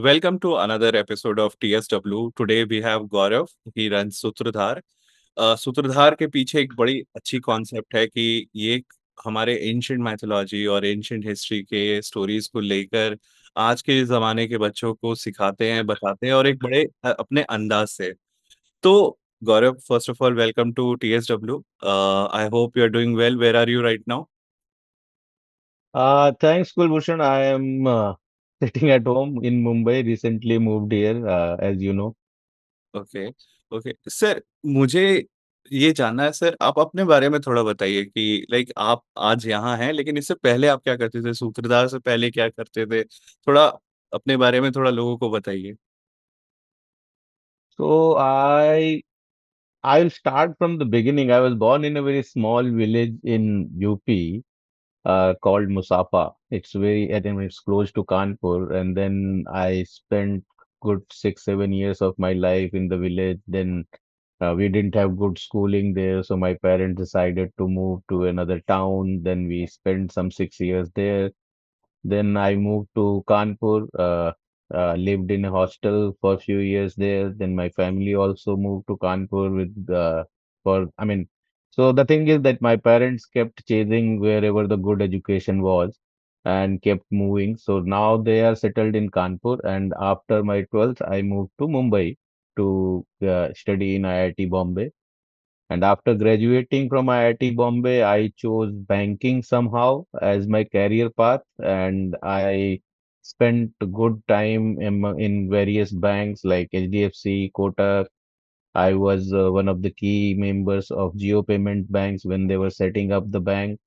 Welcome to another episode of TSW. Today we have Gaurav. He runs सूत्रधार. सूत्रधार के पीछे एक बड़ी अच्छी कॉन्सेप्ट है कि ये एक हमारे एंशिएंट मैथोलॉजी और एंशिएंट हिस्ट्री के स्टोरीज को लेकर आज के ज़माने के बच्चों को सिखाते हैं, बताते हैं और एक बड़े अपने अंदाज से. तो Gaurav, first of all, welcome to TSW. I hope you are doing well. Where are you right now? Thanks, Kulbhushan. I am sitting at home in Mumbai. Recently moved here, as you know. Okay. Okay sir, मुझे ये जानना है sir, आप अपने बारे में थोड़ा बताइए कि लाइक आप आज यहाँ हैं, लेकिन इससे पहले आप क्या करते थे? सूत्रधार से पहले क्या करते थे? थोड़ा अपने बारे में थोड़ा लोगों को बताइए. So I will start from the beginning. I was born in a very small village in UP, called Musafa. It's very, I think it's close to Kanpur. And then I spent good 6, 7 years of my life in the village. Then we didn't have good schooling there, so my parents decided to move to another town. Then we spent some 6 years there. Then I moved to Kanpur, lived in a hostel for a few years there. Then my family also moved to Kanpur I mean, so the thing is that my parents kept chasing wherever the good education was and kept moving. So now they are settled in Kanpur. And after my 12th, I moved to Mumbai to study in IIT Bombay. And after graduating from IIT Bombay, I chose banking somehow as my career path, and I spent a good time in various banks like HDFC, Kotak. I was one of the key members of Geo Payment Banks when they were setting up the bank.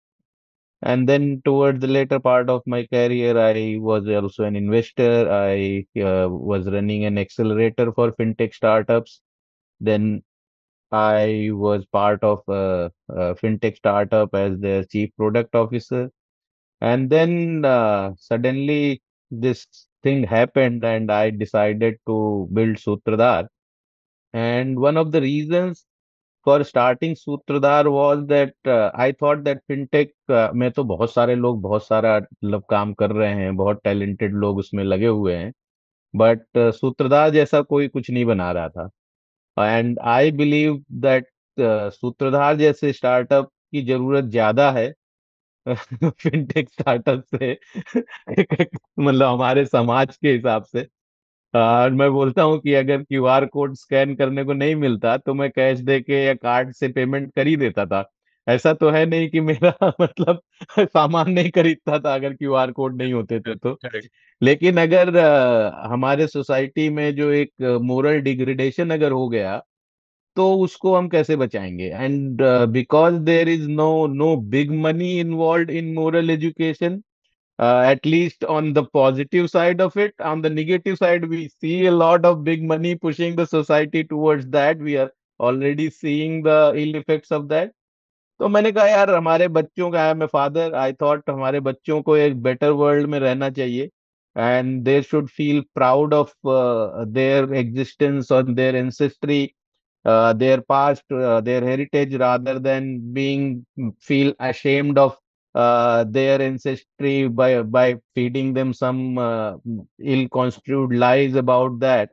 And then towards the later part of my career, I was also an investor. I was running an accelerator for fintech startups. Then I was part of a fintech startup as their chief product officer. And then suddenly this thing happened, and I decided to build Sutradhar. And one of the reasons for starting Sutradhar was that I thought that fintech में तो बहुत सारे लोग बहुत सारा मतलब काम कर रहे हैं, बहुत टैलेंटेड लोग उसमें लगे हुए हैं, बट सूत्रधार जैसा कोई कुछ नहीं बना रहा था. एंड आई बिलीव दैट सूत्रधार जैसे स्टार्टअप की जरूरत ज्यादा है फिनटेक स्टार्टअप से मतलब हमारे समाज के हिसाब से. और मैं बोलता हूँ कि अगर क्यूआर कोड स्कैन करने को नहीं मिलता तो मैं कैश दे के या कार्ड से पेमेंट कर ही देता था. ऐसा तो है नहीं कि मेरा मतलब सामान नहीं खरीदता था अगर क्यूआर कोड नहीं होते थे तो. करेक्ट. लेकिन अगर हमारे सोसाइटी में जो एक मोरल डिग्रेडेशन अगर हो गया तो उसको हम कैसे बचाएंगे. And because there is no big money involve in moral education, at least on the positive side of it. On the negative side, we see a lot of big money pushing the society towards that. We are already seeing the ill effects of that. तो मैंने कहा यार हमारे बच्चों का, I am a father, I thought हमारे बच्चों को एक बेटर वर्ल्ड में रहना चाहिए and they should feel proud of their existence और their ancestry, their past, their heritage, rather than being feel ashamed of their ancestry by feeding them some ill-construed lies about that,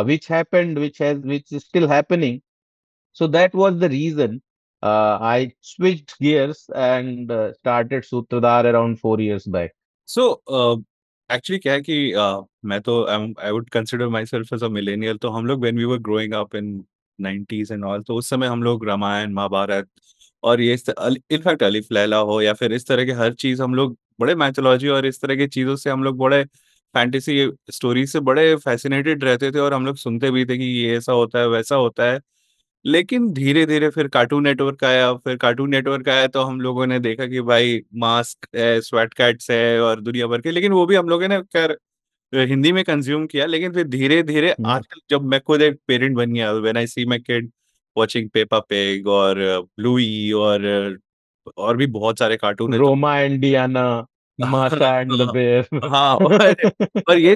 which happened, which is still happening. So that was the reason I switched gears and started Sutradhar around 4 years back. So actually क्या है कि मैं तो I would consider myself as a millennial. तो हम लोग when we were growing up in 90s and all, तो उस समय हम लोग रामायण, महाभारत और ये इनफैक्ट अलिफ लैला हो या फिर इस तरह के हर चीज हम लोग बड़े मैथोलॉजी और इस तरह की चीजों से हम लोग बड़े फैंटेसी स्टोरी से बड़े फैसिनेटेड रहते थे और हम लोग सुनते भी थे कि ये ऐसा होता है, वैसा होता है. लेकिन धीरे धीरे फिर कार्टून नेटवर्क आया. फिर कार्टून नेटवर्क आया तो हम लोगों ने देखा कि भाई मास्क है, स्वेट कैट्स है और दुनिया भर के, लेकिन वो भी हम लोगों ने खैर हिंदी में कंज्यूम किया. लेकिन फिर धीरे धीरे हम्म. आजकल जब मैं खुद एक पेरेंट बन गया, when I see my kid watching Peppa pig और ब्लूई और भी बहुत सारे कार्टून है. तो Roma and Diana, Masha and the Bear. हाँ, और ये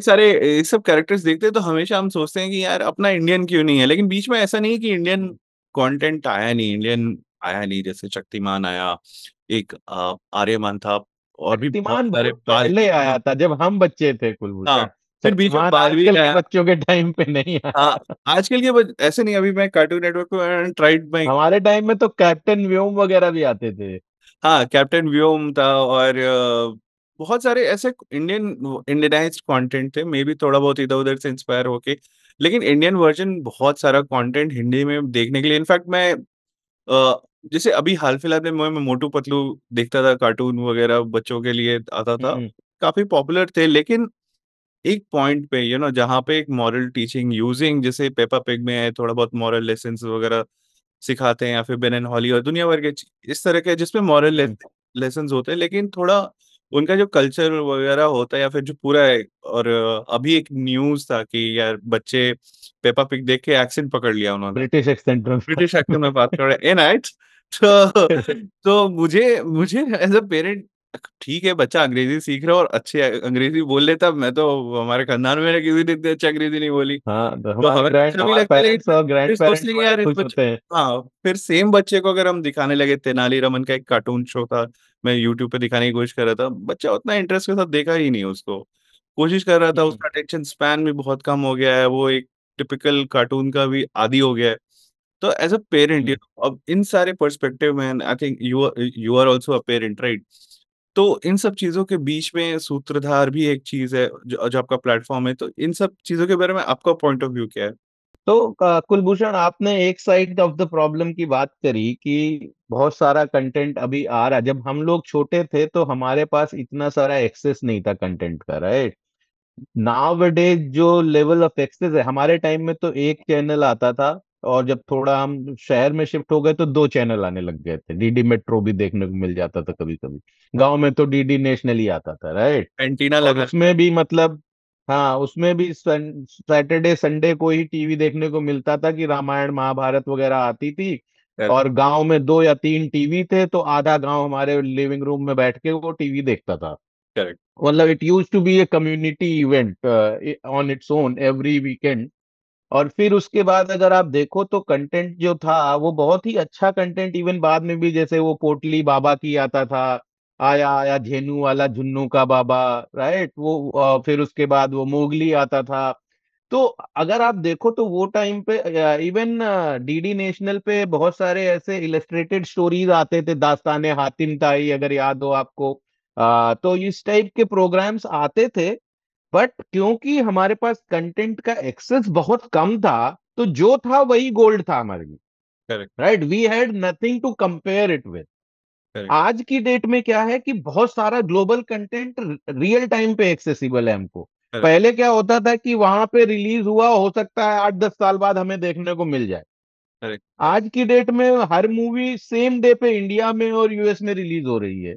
सब कैरेक्टर्स देखते हैं तो हमेशा हम सोचते हैं कि यार अपना इंडियन क्यों नहीं है. लेकिन बीच में ऐसा नहीं है कि इंडियन कंटेंट आया नहीं, इंडियन आया नहीं. जैसे शक्तिमान आया, एक आर्यमान था, और भी बहुत शक्तिमान सारे बहुत पहले आया था जब हम बच्चे थे, हाँ. कुलभूषण. फिर बीच में शक्तिमान बारहवीं आजकल के आया। बच्चों के टाइम पे नहीं हाँ, आया। आजकल के ऐसे नहीं, अभी मैं कार्टून नेटवर्क पे ट्राइड माई। हमारे टाइम में तो कैप्टन व्योम वगैरह भी आते थे। हाँ, कैप्टन व्योम था, और बहुत सारे ऐसे इंडियनाइज्ड कंटेंट थे, मे बी थोड़ा बहुत इधर उधर से इंस्पायर होके, लेकिन इंडियन वर्जन बहुत सारा कंटेंट हिंदी में देखने के लिए। इनफैक्ट मैं जैसे अभी हाल फिलहाल में मैं मोटू पतलू देखता था, कार्टून वगैरह बच्चों के लिए आता था, हम्म। काफी पॉपुलर थे। लेकिन एक पॉइंट पे जहाँ पे एक मॉरल टीचिंग यूजिंग, जैसे पेपा पिग में है, थोड़ा बहुत मॉरल लेसन्स वगैरह सिखाते हैं, या फिर बेन एंड हॉली और दुनिया भर के इस तरह के जिसमें मॉरल हम्म। लेसन्स होते हैं, लेकिन थोड़ा उनका जो कल्चर वगैरह होता है, या फिर जो पूरा है। और अभी एक न्यूज था कि यार बच्चे पेपा पिग देख के एक्सेंट पकड़ लिया उन्होंने, ब्रिटिश एक्सेंट में ब्रिटिश एक्सेंट में बात कर बात। रहे हैं, नाइट। तो तो मुझे मुझे एज अ पेरेंट, ठीक है बच्चा अंग्रेजी सीख रहा है और अच्छे अंग्रेजी बोल लेता, मैं तो हमारे खानदान में मैंने किसी ने इतनी अच्छी अंग्रेजी नहीं बोली, हाँ, तो तो हमें अच्छा भी हमारे लगता है, लेकिन पेरेंट्स और फिर ग्रैंड सोचते पेरेंट्स हैं कि बड़े यार इस खुश बच्चे। होते हैं। हाँ, फिर सेम बच्चे को अगर हम दिखाने लगे, तेनालीरामन का एक कार्टून शो था, मैं यूट्यूब पे दिखाने की कोशिश कर रहा था, बच्चा उतना इंटरेस्ट के साथ देखा ही नहीं उसको, कोशिश कर रहा था, हम्म। उसका अटेंशन स्पैन भी बहुत कम हो गया है, वो एक टिपिकल कार्टून का भी आदी हो गया है। तो एज अ पेरेंट, हम्म। अब इन सारे पर्सपेक्टिव में, I think you are also a parent, right? तो इन सब चीजों के बीच में सूत्रधार भी एक चीज है, जो आपका प्लेटफॉर्म है, तो इन सब चीजों के बारे में आपका पॉइंट ऑफ व्यू क्या है? तो कुलभूषण, आपने एक साइड ऑफ द प्रॉब्लम की बात करी कि बहुत सारा कंटेंट अभी आ रहा है। जब हम लोग छोटे थे तो हमारे पास इतना सारा एक्सेस नहीं था कंटेंट का, राइट? नाउ जो लेवल ऑफ एक्सेस है, हमारे टाइम में तो एक चैनल आता था, और जब थोड़ा हम शहर में शिफ्ट हो गए तो दो चैनल आने लग गए थे। डीडी मेट्रो भी देखने को मिल जाता था कभी कभी। गांव में तो डीडी नेशनल ही आता था, राइट? एंटीना और लगा उसमें भी मतलब, हाँ, उसमें भी सैटरडे संडे को ही टीवी देखने को मिलता था कि रामायण महाभारत वगैरह आती थी। रहता। और गांव में दो या तीन टीवी थे, तो आधा गांव हमारे लिविंग रूम में बैठ के वो टीवी देखता था। करेक्ट। मतलब it use to be a community event on its own every weekend. और फिर उसके बाद अगर आप देखो तो कंटेंट जो था वो बहुत ही अच्छा कंटेंट, इवन बाद में भी, जैसे वो पोटली बाबा की आता था, आया आया धेनु वाला झुन्नू का बाबा, राइट? वो फिर उसके बाद वो मोगली आता था। तो अगर आप देखो तो वो टाइम पे इवन डीडी नेशनल पे बहुत सारे ऐसे इलस्ट्रेटेड स्टोरीज आते थे, दास्ताने हातिम ताई, अगर याद हो आपको। तो इस टाइप के प्रोग्राम्स आते थे। बट क्योंकि हमारे पास कंटेंट का एक्सेस बहुत कम था, तो जो था वही गोल्ड था हमारे लिए, correct. Right? We had nothing to compare it with. Correct. आज की डेट में क्या है कि बहुत सारा ग्लोबल कंटेंट रियल टाइम पे एक्सेसिबल है हमको। करेक्ट। पहले क्या होता था कि वहां पे रिलीज हुआ, हो सकता है 8-10 साल बाद हमें देखने को मिल जाए। करेक्ट। आज की डेट में हर मूवी सेम डे पे इंडिया में और यूएस में रिलीज हो रही है।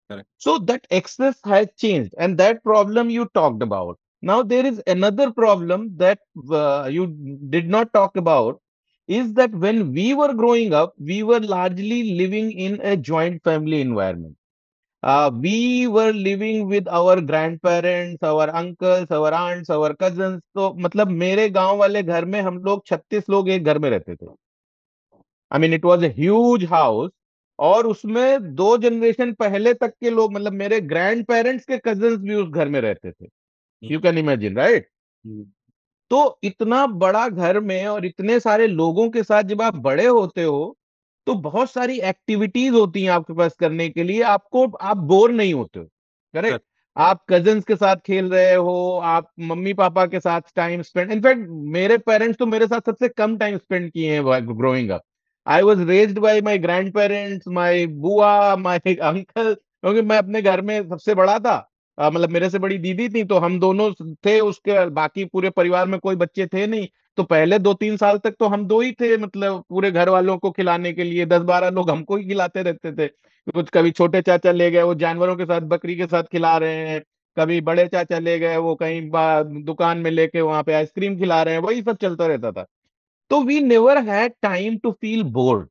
Correct. So that access has changed, and that problem you talked about. Now there is another problem that you did not talk about, is that when we were growing up, we were largely living in a joint family environment. We were living with our grandparents, our uncles, our aunts, our cousins. तो मतलब मेरे गांव वाले घर में हम लोग 36 लोग एक घर में रहते थे। I mean it was a huge house. और उसमें दो जनरेशन पहले तक के लोग, मतलब मेरे ग्रैंड पेरेंट्स के कजन्स भी उस घर में रहते थे। You can imagine, right? Hmm. तो इतना बड़ा घर में और इतने सारे लोगों के साथ जब आप बड़े होते हो, तो बहुत सारी एक्टिविटीज होती हैं आपके पास करने के लिए, आपको आप बोर नहीं होते हो, करेक्ट? करेक्ट। आप कजन्स के साथ खेल रहे हो, आप मम्मी पापा के साथ टाइम स्पेंड, इनफैक्ट मेरे पेरेंट्स तो मेरे साथ सबसे कम टाइम स्पेंड किए हैं growing up. I was raised by my grandparents, my bua, my uncle, क्योंकि मैं अपने घर में सबसे बड़ा था। मतलब मेरे से बड़ी दीदी थी, तो हम दोनों थे, उसके बाकी पूरे परिवार में कोई बच्चे थे नहीं। तो पहले 2-3 साल तक तो हम दो ही थे, मतलब पूरे घर वालों को खिलाने के लिए 10-12 लोग हमको ही खिलाते रहते थे। कुछ कभी छोटे चाचा ले गए, वो जानवरों के साथ बकरी के साथ खिला रहे हैं। कभी बड़े चाचा ले गए, वो कहीं दुकान में लेके वहां पे आइसक्रीम खिला रहे हैं, वही सब चलता रहता था। तो we never had time to feel bored.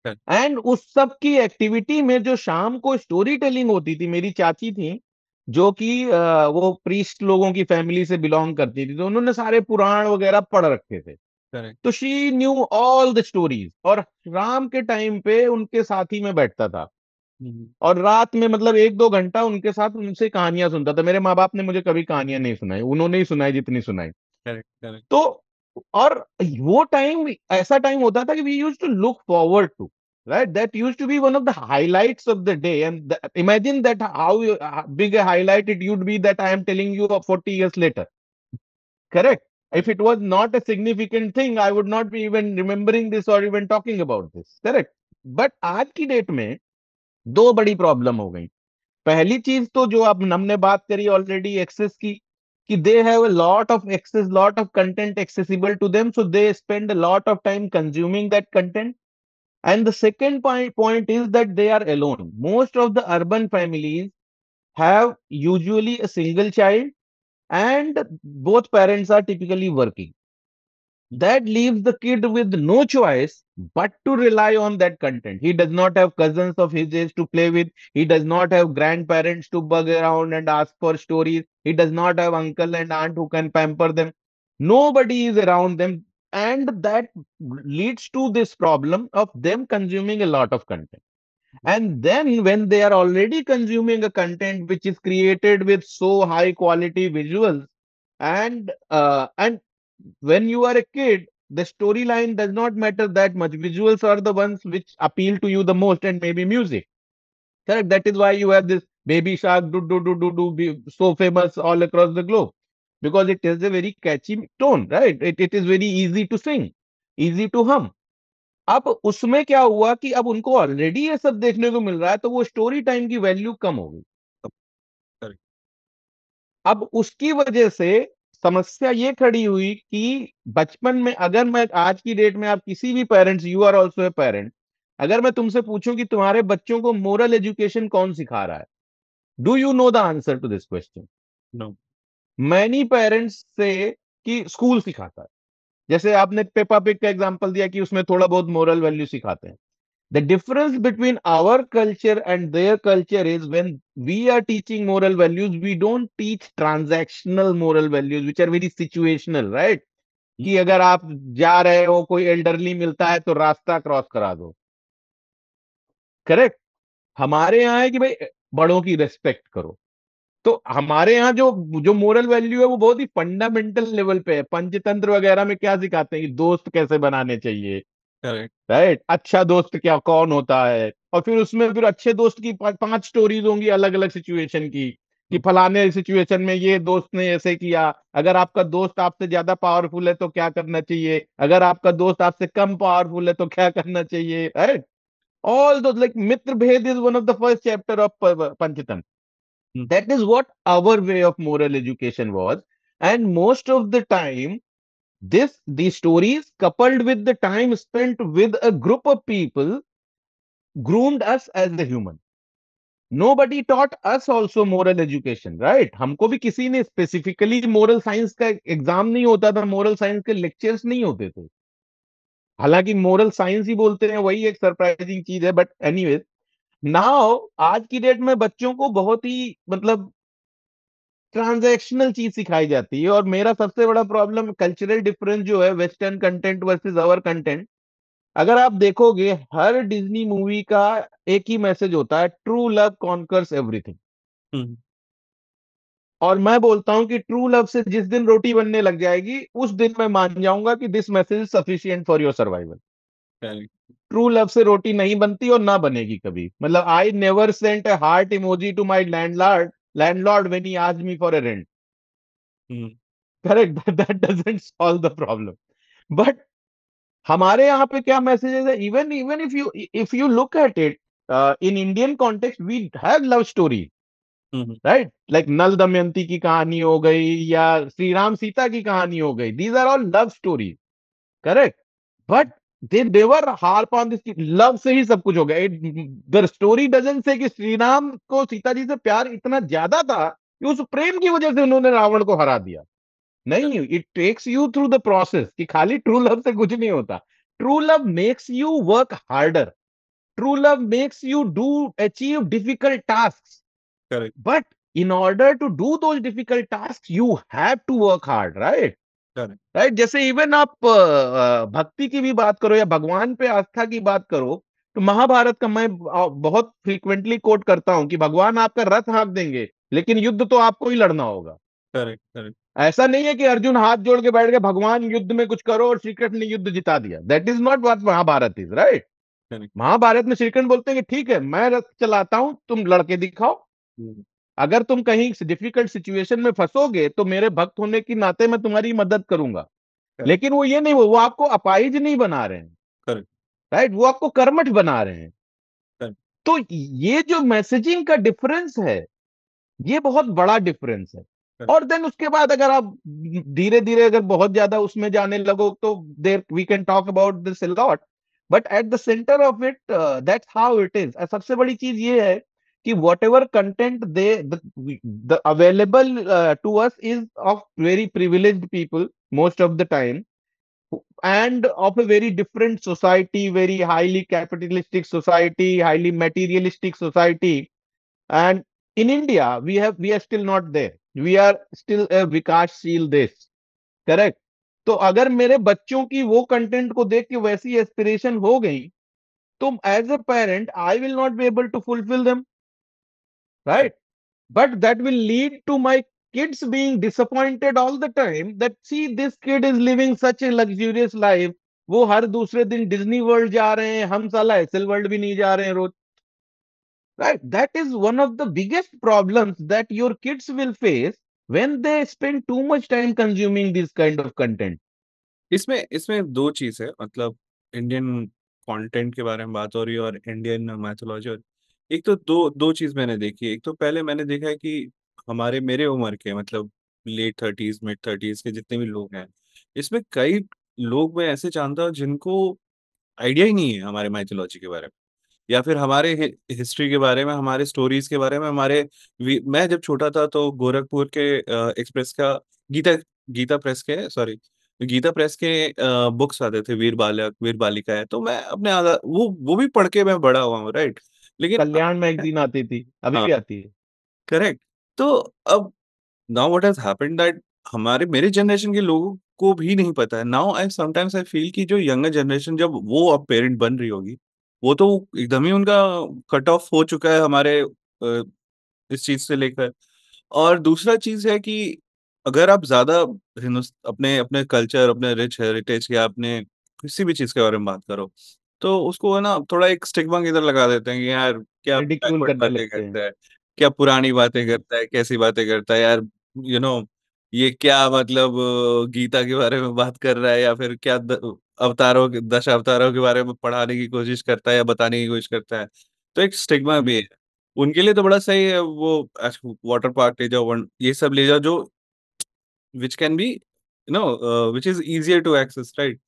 Correct. And उस सब की एक्टिविटी में जो शाम को स्टोरी टेलिंग होती थी, मेरी चाची थी जो कि वो प्रीस्ट लोगों की फैमिली से बिलोंग करती थी, तो उन्होंने सारे पुराण वगैरह पढ़ रखे थे। करेक्ट। तो she knew all the stories, और राम के टाइम पे उनके साथ ही में बैठता था। हम्म। और रात में मतलब 1-2 घंटा उनके साथ उनसे कहानियां सुनता था। मेरे माँ बाप ने मुझे कभी कहानियां नहीं सुनाई, उन्होंने ही सुनाई जितनी सुनाई। Correct, correct. तो और वो टाइम ऐसा टाइम होता था कि we use to look forward to, right, that use to be one of the highlights of the day, and imagine that how big a highlight it would be that I am telling you of 40 years later. Correct. If it was not a significant thing, I would not be even remembering this or even talking about this. Correct. But आज की date में दो बड़ी problem हो गई। पहली चीज तो जो अब हमने बात करी ऑलरेडी, एक्सेस की, कि they have a lot of access, lot of content accessible to them, so they spend a lot of time consuming that content. And the second point is that they are alone. Most of the urban families have usually a single child, and both parents are typically working. That leaves the kid with no choice but to rely on that content. He does not have cousins of his age to play with. He does not have grandparents to bug around and ask for stories. He does not have uncle and aunt who can pamper them. Nobody is around them. And that leads to this problem of them consuming a lot of content. And then when they are already consuming a content which is created with so high quality visuals, and when you are a kid, the storyline does not matter that much. Visuals are the ones which appeal to you the most, and maybe music. Correct. That is why you have this Baby Shark do do do do do be so famous all across the globe, because it has a very catchy tone, right? It is very easy to sing, easy to hum. अब उसमें क्या हुआ कि अब उनको already ये सब देखने को मिल रहा है, तो वो स्टोरी टाइम की वैल्यू कम हो गई। करेक्ट। अब उसकी वजह से समस्या ये खड़ी हुई कि बचपन में, अगर मैं आज की डेट में, आप किसी भी parents, you are also a parent, अगर मैं तुमसे पूछूं कि तुम्हारे बच्चों को मोरल एजुकेशन कौन सिखा रहा है, do you know the answer to this question? No. Many parents say कि स्कूल सिखाता है। जैसे आपने पेपा पिग का एग्जांपल दिया कि उसमें थोड़ा बहुत मोरल वैल्यू सिखाते हैं। The difference between our culture and their culture is when we are teaching moral values, we don't teach transactional moral values, which are very situational, right? कि अगर आप जा रहे हो, कोई एल्डरली मिलता है तो रास्ता क्रॉस करा दो। करेक्ट। हमारे यहाँ है कि भाई बड़ों की रेस्पेक्ट करो। तो हमारे यहाँ जो जो मोरल वैल्यू है वो बहुत ही फंडामेंटल लेवल पे है। पंचतंत्र वगैरह में क्या सिखाते हैं कि दोस्त कैसे बनाने चाहिए, करेक्ट। राइट, अच्छा दोस्त क्या कौन होता है, और फिर उसमें फिर अच्छे दोस्त की 5 स्टोरीज होंगी अलग अलग सिचुएशन की, कि फलाने सिचुएशन में ये दोस्त ने ऐसे किया, अगर आपका दोस्त आपसे ज्यादा पावरफुल है तो क्या करना चाहिए, अगर आपका दोस्त आपसे कम पावरफुल है तो क्या करना चाहिए, राइट? ऑल दो, लाइक मित्र भेद is one of the first chapter of Panchatantra. That is what our way of moral education was. And most of the time, these stories coupled with the time spent with a group of people groomed us as a human. Nobody taught us also moral education, right? हमको भी किसी ने specifically moral science का exam नहीं होता था, moral science के lectures नहीं होते थे। हालांकि मोरल साइंस ही बोलते हैं, वही एक सरप्राइजिंग चीज है, बट एनीवेज, नाउ आज की डेट में बच्चों को बहुत ही मतलब ट्रांजैक्शनल चीज सिखाई जाती है। और मेरा सबसे बड़ा प्रॉब्लम कल्चरल डिफरेंस जो है, western content versus our content. अगर आप देखोगे हर डिज्नी मूवी का एक ही मैसेज होता है, ट्रू लव कॉन्कर्स एवरीथिंग। और मैं बोलता हूं कि ट्रू लव से जिस दिन रोटी बनने लग जाएगी, उस दिन मैं मान जाऊंगा कि this message is sufficient for your survival. Correct. True love से रोटी नहीं बनती और ना बनेगी कभी। मतलब I never sent a heart emoji to my landlord when he asked me for a rent. Correct. That doesn't solve the problem. But हमारे यहाँ पे क्या मैसेजेस है, even even if you look at it in Indian context, we have love story, right, like Nal Damayanti की कहानी हो गई, या श्री राम सीता की कहानी हो गई, these are all love stories. Correct. But they never harp on this, love से ही सब कुछ हो गया। द स्टोरी डजंट से कि श्री राम को सीता जी से प्यार इतना ज्यादा था कि उस प्रेम की वजह से उन्होंने रावण को हरा दिया। नहीं, it takes you through the process, कि खाली ट्रू लव से कुछ नहीं होता। True love makes you work harder. True love makes you do achieve difficult task. Correct. But in order to do those difficult task, you have to work hard, right? Correct. Right. जैसे even आप भक्ति की भी बात करो या भगवान पे आस्था की बात करो, तो महाभारत का मैं बहुत फ्रीक्वेंटली कोट करता हूं कि भगवान आपका रथ हाँक देंगे, लेकिन युद्ध तो आपको ही लड़ना होगा। करेक्ट, करेक्ट, ऐसा नहीं है कि अर्जुन हाथ जोड़ के बैठ गए, भगवान युद्ध में कुछ करो और श्री कृष्ण ने युद्ध जिता दिया। That is not what Mahabharat is, right? Correct. Mahabharat में श्री कृष्ण बोलते हैं कि ठीक है, मैं रथ चलाता हूं, तुम लड़के दिखाओ। हम्म, अगर तुम कहीं डिफिकल्ट सिचुएशन में फंसोगे तो मेरे भक्त होने की नाते मैं तुम्हारी मदद करूंगा। करेक्ट, लेकिन वो ये नहीं, वो आपको अपाहिज नहीं बना रहे हैं, करेक्ट, राइट? वो आपको कर्मठ बना रहे हैं। करेक्ट, तो ये जो मैसेजिंग का डिफरेंस है, ये बहुत बड़ा डिफरेंस है। करेक्ट। और देन उसके बाद अगर आप धीरे धीरे अगर बहुत ज्यादा उसमें जाने लगो तो there we can talk about this lot. But at the centre of it, that's how it is. सबसे बड़ी चीज ये है कि whatever content they the available to us is of very privileged people most of the time, and of a very different society, very highly capitalistic society, highly materialistic society. And in India, we are still not there. We are still a विकासशील देश, correct? तो अगर मेरे बच्चों की वो content को देख के वैसी एस्पिरेशन हो गई, तो as a parent I will not be able to fulfil them, right? But that will lead to my kids being disappointed all the time that see this kid is living such a luxurious life. वो हर दूसरे दिन Disney world जा रहे हैं, हम साला SL world भी नहीं जा रहे हैं रोज, right? That is one of the biggest problems that your kids will face when they spend too much time consuming this kind of content. इसमें इसमें दो चीज है, मतलब इंडियन कंटेंट के बारे में बात हो रही है और इंडियन मैथोलॉजी। और एक तो दो दो चीज मैंने देखी है। एक तो पहले मैंने देखा है कि हमारे मेरे उम्र के, मतलब लेट 30s मिड 30s के जितने भी लोग हैं, इसमें कई लोग मैं ऐसे जानता हूँ जिनको आइडिया ही नहीं है हमारे माइथोलॉजी के बारे में, या फिर हमारे हिस्ट्री के बारे में, हमारे स्टोरीज के बारे में, हमारे मैं जब छोटा था तो गोरखपुर के एक्सप्रेस का, गीता गीता प्रेस के, सॉरी, गीता प्रेस के बुक्स आते थे, वीर बालक वीर बालिका है, तो मैं अपने आधा वो भी पढ़ के मैं बड़ा हुआ हूँ, राइट। लेकिन कल्याण मैगजीन आती थी, अभी हाँ, भी आती है। करेक्ट। तो अब now what has happened that हमारे मेरे जनरेशन के लोगों को भी नहीं पता है। Now I sometimes I feel कि जो यंगर जनरेशन जब वो अब पेरेंट बन रही होगी, वो तो एकदम ही उनका कट ऑफ हो चुका है हमारे इस चीज से लेकर। और दूसरा चीज है कि अगर आप ज्यादा अपने अपने कल्चर, अपने रिच हेरिटेज या अपने किसी भी चीज के बारे में बात करो, तो उसको है ना थोड़ा एक स्टिग्मा इधर लगा देते हैं कि यार क्या रिडिक्यूल बैकवर्ड करने बातें लगते हैं। करता है, क्या पुरानी बातें करता है, कैसी बातें करता है यार, यू नो ये क्या मतलब गीता के बारे में बात कर रहा है, या फिर क्या अवतारों 10 अवतारों के बारे में पढ़ाने की कोशिश करता है या बताने की कोशिश करता है। तो एक स्टिग्मा भी है। उनके लिए तो बड़ा सही है, वो वाटर पार्क ले जाओ, ये सब ले जाओ जो which can be which is easier to access, right.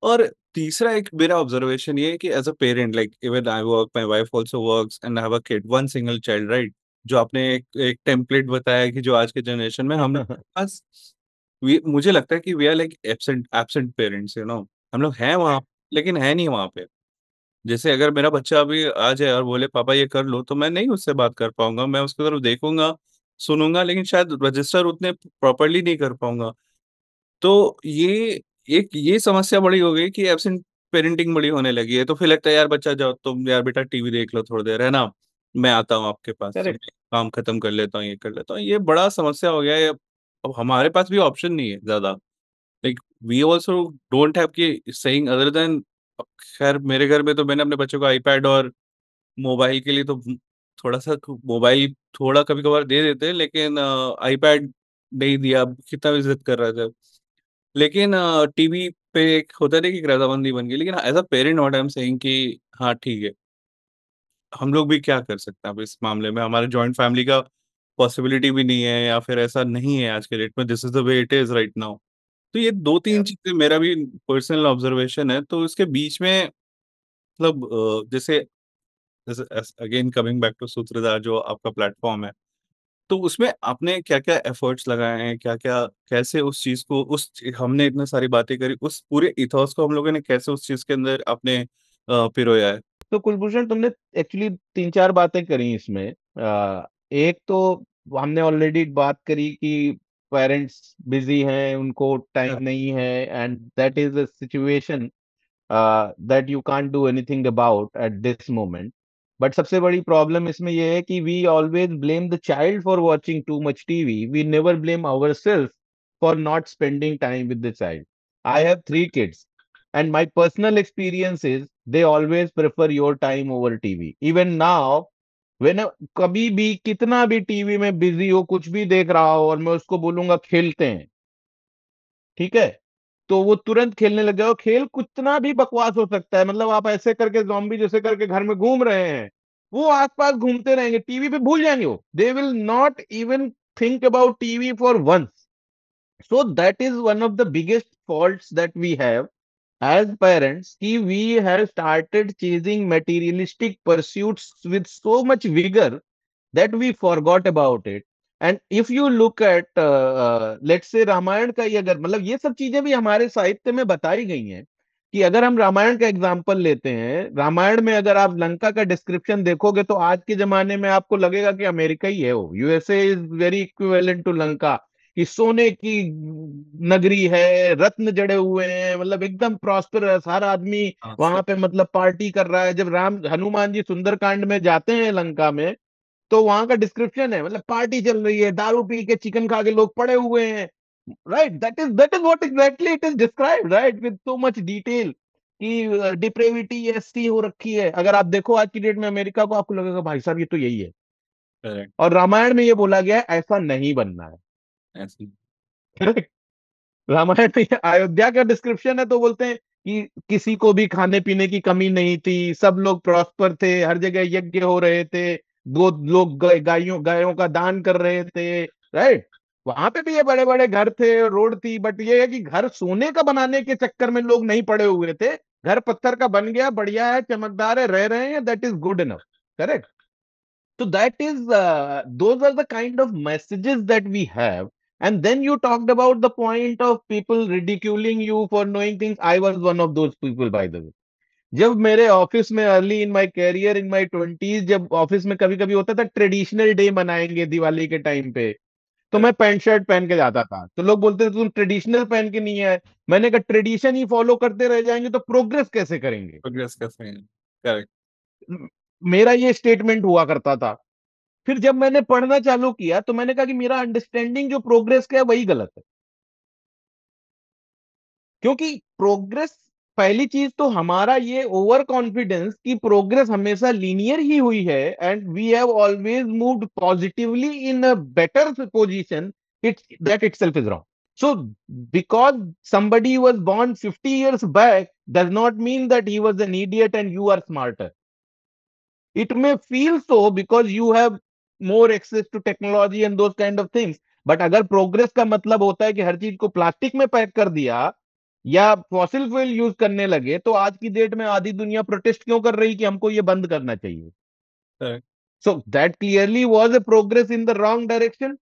और तीसरा एक मेरा ऑब्जर्वेशन ये है कि as a parent, like even I work, my wife also works and I have a kid, one single child, right. जो आपने एक टेम्पलेट बताया कि जो आज के जनरेशन में हम लोग के पास, मुझे लगता है कि we are like absent absent parents, हम लोग हैं वहाँ, लेकिन है नहीं वहाँ पे। जैसे अगर मेरा बच्चा अभी आ जाए और बोले पापा ये कर लो, तो मैं नहीं उससे बात कर पाऊंगा, मैं उसकी तरफ देखूंगा, सुनूंगा, लेकिन शायद रजिस्टर उतने प्रॉपरली नहीं कर पाऊंगा। तो ये समस्या बड़ी हो गई कि एब्सेंट पेरेंटिंग बड़ी होने लगी है। तो फिर लगता है यार बच्चा जाओ तुम, यार बेटा टीवी देख लो थोड़ी देर, है ना, मैं आता हूँ आपके पास, करेक्ट। काम खत्म कर लेता हूँ, ये कर लेता हूँ। ये बड़ा समस्या हो गया है। अब हमारे पास भी ऑप्शन नहीं है ज्यादा, like we also don't have कि सेइंग अदर देन। खैर मेरे घर में तो मैंने अपने बच्चों को आईपैड और मोबाइल के लिए तो थोड़ा सा, मोबाइल थोड़ा कभी कभार दे देते हैं, लेकिन आईपैड नहीं दिया, कितना भी जिद कर रहा था। लेकिन टीवी पे एक होता है ना कि एक रजामंदी बन गई। लेकिन as a parent what I am saying कि हाँ ठीक है, हम लोग भी क्या कर सकते हैं अब इस मामले में, हमारे जॉइंट फैमिली का पॉसिबिलिटी भी नहीं है, या फिर ऐसा नहीं है आज के डेट में, this is the way it is right now. तो ये दो तीन चीजें मेरा भी पर्सनल ऑब्जर्वेशन है। तो इसके बीच में मतलब जैसे जैसे अगेन कमिंग बैक टू सूत्रधार जो आपका प्लेटफॉर्म है, तो उसमें आपने क्या क्या एफर्ट्स लगाए हैं, क्या क्या, कैसे उस चीज को, हमने इतने सारी बातें करी, उस पूरे इथॉस को हम लोगों ने कैसे उस चीज के अंदर आपने पिरोया है। तो कुलभूषण, तुमने एक्चुअली तीन चार बातें करी इसमें। एक तो हमने ऑलरेडी बात करी कि पेरेंट्स बिजी हैं, उनको टाइम नहीं है, and that is the situation that you can't do anything about at this moment. But सबसे बड़ी प्रॉब्लम इसमें ये है कि we always blame the child for watching too much TV, we never blame our self for not spending time with the child. I have 3 kids and my personal experience is they always prefer your time over TV. Even now, when कभी भी कितना भी TV में busy हो, कुछ भी देख रहा हो, और मैं उसको बोलूंगा खेलते हैं, ठीक है, तो वो तुरंत खेलने लग जाओ. खेल कितना भी बकवास हो सकता है, मतलब आप ऐसे करके जॉम्बी जैसे करके घर में घूम रहे हैं, वो आसपास घूमते रहेंगे, टीवी पे भूल जाएंगे, वो they will not even think about TV for once. So that is one of the biggest faults that we have as parents, कि we have started chasing materialistic pursuits with so much vigor that we forgot about it. And if you look at let's say Ramayan का ही अगर, मतलब ये सब चीजें भी हमारे साहित्य में बताई गई हैं, कि अगर हम रामायण का एग्जाम्पल लेते हैं, रामायण में अगर आप लंका का डिस्क्रिप्शन देखोगे तो आज के जमाने में आपको लगेगा कि अमेरिका ही है वो. USA is very equivalent to Lanka, कि सोने की नगरी है, रत्न जड़े हुए हैं, मतलब एकदम प्रॉस्परस, हर आदमी हाँ वहां पे मतलब पार्टी कर रहा है. जब राम हनुमान जी सुंदरकांड में जाते हैं लंका में, तो वहां का डिस्क्रिप्शन है, मतलब पार्टी चल रही है, दारू पी के चिकन खा के लोग पड़े हुए हैं. Right, that is what exactly it is described, right, with so much detail, कि डिप्रेविटी ऐसी हो रखी है. अगर आप देखो आज की डेट में अमेरिका को, आपको लगेगा भाई साहब ये तो यही है. करेक्ट. और रामायण में ये बोला गया है ऐसा नहीं बनना ऐसी. है. रामायण में अयोध्या का डिस्क्रिप्शन है तो बोलते हैं कि किसी को भी खाने पीने की कमी नहीं थी, सब लोग प्रॉस्पर थे, हर जगह यज्ञ हो रहे थे, दो लोग गायों गायों का दान कर रहे थे. राइट, वहां पे भी ये बड़े बड़े घर थे, रोड थी, बट ये है कि घर सोने का बनाने के चक्कर में लोग नहीं पड़े हुए थे. घर पत्थर का बन गया, बढ़िया है, चमकदार है, रह रहे हैं, that is good enough. Correct. So that is those are the kind of messages that we have. And then you talked about the point of people ridiculing you for knowing things. I was one of those people, by the way. जब मेरे office में early in my career in my 20s, जब office में कभी कभी होता था traditional day मनाएंगे दिवाली के टाइम पे, तो मैं पैंट शर्ट पहन के जाता था, तो लोग बोलते थे तुम ट्रेडिशनल पहन के नहीं आए. मैंने कहा ट्रेडिशन ही फॉलो करते रह जाएंगे तो प्रोग्रेस कैसे करेंगे. प्रोग्रेस कैसे है. करेक्ट. मेरा ये स्टेटमेंट हुआ करता था. फिर जब मैंने पढ़ना चालू किया तो मैंने कहा कि मेरा अंडरस्टैंडिंग जो प्रोग्रेस का है वही गलत है. क्योंकि प्रोग्रेस, पहली चीज तो हमारा ये ओवर कॉन्फिडेंस कि प्रोग्रेस हमेशा लीनियर ही हुई है, and we have always moved positively in a better position, it's that itself is wrong. So because somebody was born 50 years back does not mean that he was an idiot and you are smarter. It may feel so because you have more access to technology and those kind of things. But अगर progress का मतलब होता है कि हर चीज को plastic में pack कर दिया या फॉसिल फ्यूल यूज करने लगे, तो आज की डेट में आधी दुनिया प्रोटेस्ट क्यों कर रही कि हमको ये बंद करना चाहिए. Correct. So that clearly was a progress in the wrong direction.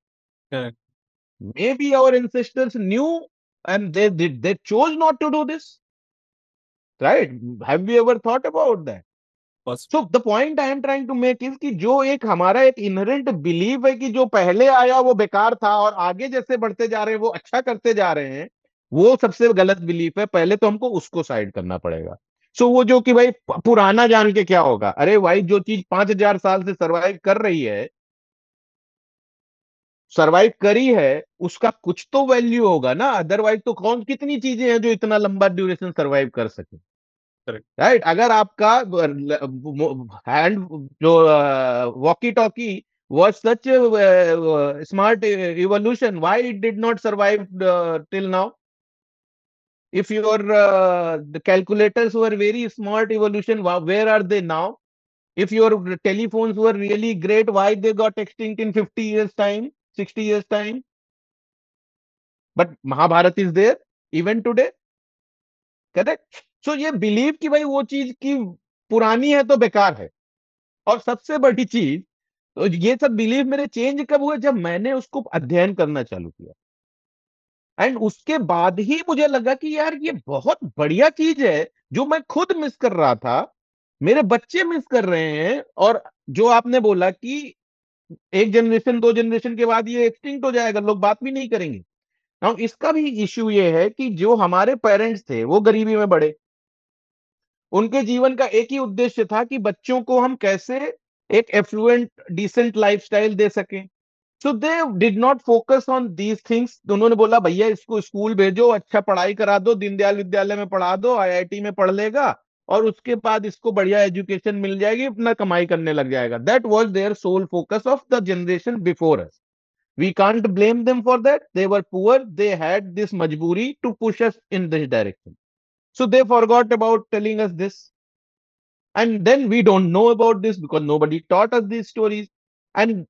Correct. Maybe our ancestors knew and they chose not to do this, right? Have you ever thought about that? बस. So the point I am trying to make is कि जो एक हमारा एक inherent believe है कि जो पहले आया वो बेकार था और आगे जैसे बढ़ते जा रहे हैं वो अच्छा करते जा रहे हैं, वो सबसे गलत बिलीफ है. पहले तो हमको उसको साइड करना पड़ेगा. सो वो जो कि भाई पुराना जान के क्या होगा, अरे भाई जो चीज 5,000 साल से सरवाइव कर रही है, सरवाइव करी है, उसका कुछ तो वैल्यू होगा ना. अदरवाइज तो कौन कितनी चीजें हैं जो इतना लंबा ड्यूरेशन सरवाइव कर सके. करेक्ट. राइट, अगर आपका हैंड जो walkie talkie was such a smart evolution, why it did not survive till now? If your the calculators were very smart evolution, where are they now? If your telephones were really great, why they got extinct in 50 years time, 60 years time? But Mahabharat is there even today. Correct. So ये believe कि भाई वो चीज की पुरानी है तो बेकार है. और सबसे बड़ी चीज, तो ये सब बिलीव मेरे चेंज कब हुए, जब मैंने उसको अध्ययन करना चालू किया. एंड उसके बाद ही मुझे लगा कि यार ये बहुत बढ़िया चीज है, जो मैं खुद मिस कर रहा था, मेरे बच्चे मिस कर रहे हैं. और जो आपने बोला कि एक जनरेशन दो जनरेशन के बाद ये एक्सटिंक्ट हो जाएगा, लोग बात भी नहीं करेंगे. नाउ इसका भी इश्यू ये है कि जो हमारे पेरेंट्स थे वो गरीबी में बढ़े, उनके जीवन का एक ही उद्देश्य था कि बच्चों को हम कैसे एक एफ्लुएंट डिसेंट लाइफस्टाइल दे सकें। So they did not focus on these things. उन्होंने बोला भैया इसको स्कूल भेजो, अच्छा पढ़ाई करा दो, दीनदयाल विद्यालय में पढ़ा दो, आईआईटी में पढ़ लेगा, और उसके बाद इसको बढ़िया एजुकेशन मिल जाएगी, अपना कमाई करने लग जाएगा। That was their sole focus of the generation before us. We can't blame them for that. They were poor. They had this majburi to push us in this direction. So they forgot about telling us this. And then we don't know about this because nobody taught us these stories. And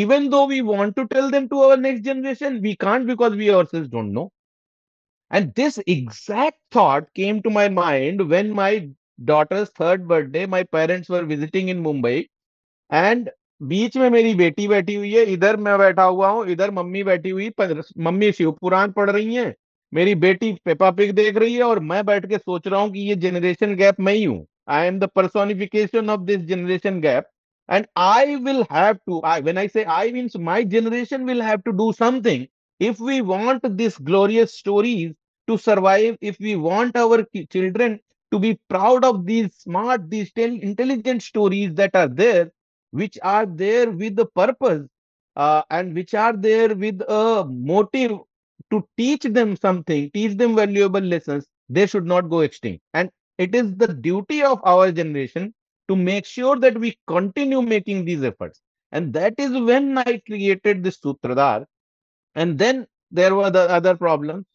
even though we want to tell them to our next generation, we can't because we ourselves don't know. And this exact thought came to my mind when my daughter's third birthday, my parents were visiting in Mumbai. And बीच में मेरी बेटी बैठी हुई है, इधर मैं बैठा हुआ हूँ, इधर मम्मी बैठी हुई, मम्मी शिव पुराण पढ़ रही हैं, मेरी बेटी पेपा पिग देख रही है, और मैं बैठ के सोच रहा हूँ कि ये जनरेशन गैप मैं ही हूँ। I am the personification of this generation gap, and I will have to, when I say I means my generation will have to do something if we want this glorious stories to survive, if we want our children to be proud of these smart, these intelligent stories that are there, which are there with the purpose, and which are there with a motive to teach them something, teach them valuable lessons, they should not go extinct. And it is the duty of our generation to make sure that we continue making these efforts. And that is when I created this Sutradhar. And then there were the other problems,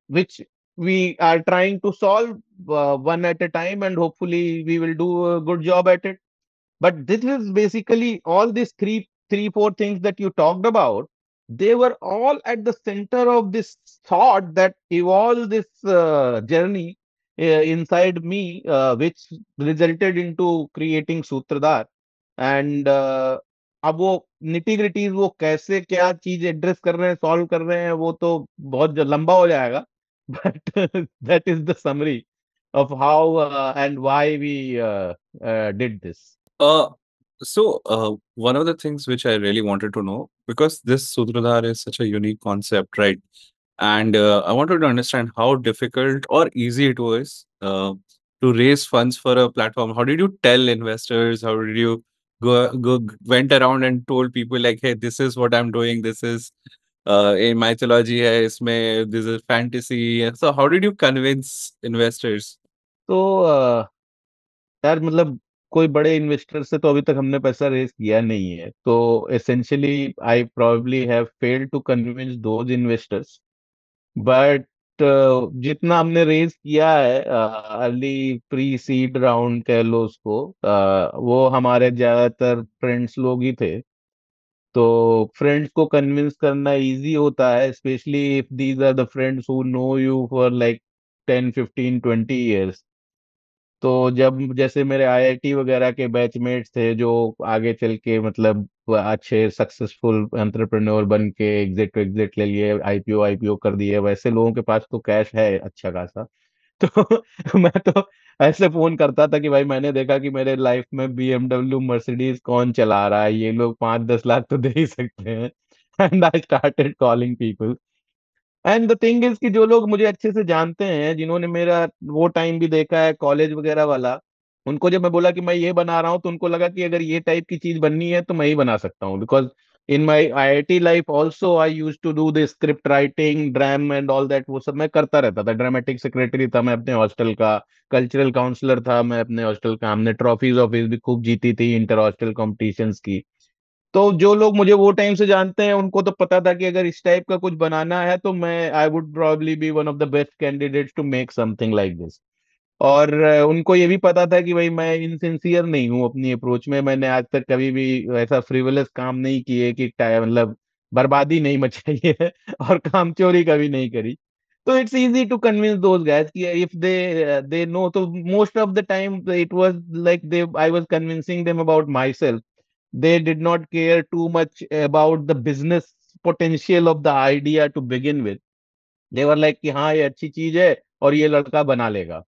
which we are trying to solve one at a time, and hopefully we will do a good job at it. But this is basically all these three, four things that you talked about. They were all at the center of this thought that evolved this journey inside me, which resulted into creating Sutradhar. And अब वो nitty gritties, वो कैसे क्या चीज address कर रहे हैं, solve कर रहे हैं, वो तो बहुत लंबा हो जाएगा। But that is the summary of how and why we did this. Uh, One of the things which I really wanted to know, because this Sutradhar is such a unique concept, right? And I wanted to understand how difficult or easy it was to raise funds for a platform. How did you tell investors? How did you went around and told people like, hey, this is what I'm doing. This is in mythology hai, isme, this is fantasy. So how did you convince investors? तो यार मतलब कोई बड़े investor से तो अभी तक हमने पैसा रेज किया नहीं है, तो essentially I probably have failed to convince those investors. But जितना हमने रेज किया है अर्ली प्री सीड राउंड कह लो उसको, वो हमारे ज्यादातर फ्रेंड्स लोग ही थे। तो फ्रेंड्स को कन्विंस करना इजी होता है, specially if these are the friends who know you for like 10 15 20 years। तो जब जैसे मेरे आईआईटी वगैरह के बैचमेट्स थे जो आगे चल के मतलब वो अच्छे सक्सेसफुल एंटरप्रेन्योर बन के एग्जिट एग्जिट ले लिए, आईपीओ आईपीओ कर दिए, वैसे लोगों के पास तो कैश है अच्छा खासा। तो मैं तो ऐसे फोन करता था कि भाई मैंने देखा कि मेरे लाइफ में बीएमडब्ल्यू मर्सिडीज कौन चला रहा है, ये लोग 5 10 लाख तो दे ही सकते हैं। And I started calling people. And the thing is कि जो लोग मुझे अच्छे से जानते हैं, जिन्होंने मेरा वो टाइम भी देखा है कॉलेज वगैरह वाला, उनको जब मैं बोला कि मैं ये बना रहा हूँ, तो उनको लगा कि अगर ये टाइप की चीज बननी है तो मैं ही बना सकता हूँ। Because in my IIT life also I use to do the script writing, drama and all that, वो सब मैं करता रहता था। ड्रामेटिक सेक्रेटरी था मैं अपने हॉस्टल का, कल्चरल काउंसलर था मैं अपने हॉस्टल का, हमने ट्रॉफीज ऑफिस भी खूब जीती थी इंटर हॉस्टल कॉम्पिटिशन्स की। तो जो लोग मुझे वो टाइम से जानते हैं उनको तो पता था कि अगर इस टाइप का कुछ बनाना है तो मैं I would probably be one of the best candidates to make something like this. और उनको ये भी पता था कि भाई मैं इनसिंसियर नहीं हूँ अपनी अप्रोच में, मैंने आज तक कभी भी ऐसा फ्रिवलस काम नहीं किए कि मतलब बर्बादी नहीं मचाई है और काम चोरी कभी नहीं करी। तो it's easy to convince those guys कि इफ दे नो, तो most of the time it was like they I was convincing them about my self. they did not care too much about the business potential of the idea to begin with. They were like कि हाँ ये अच्छी चीज है और ये लड़का बना लेगा।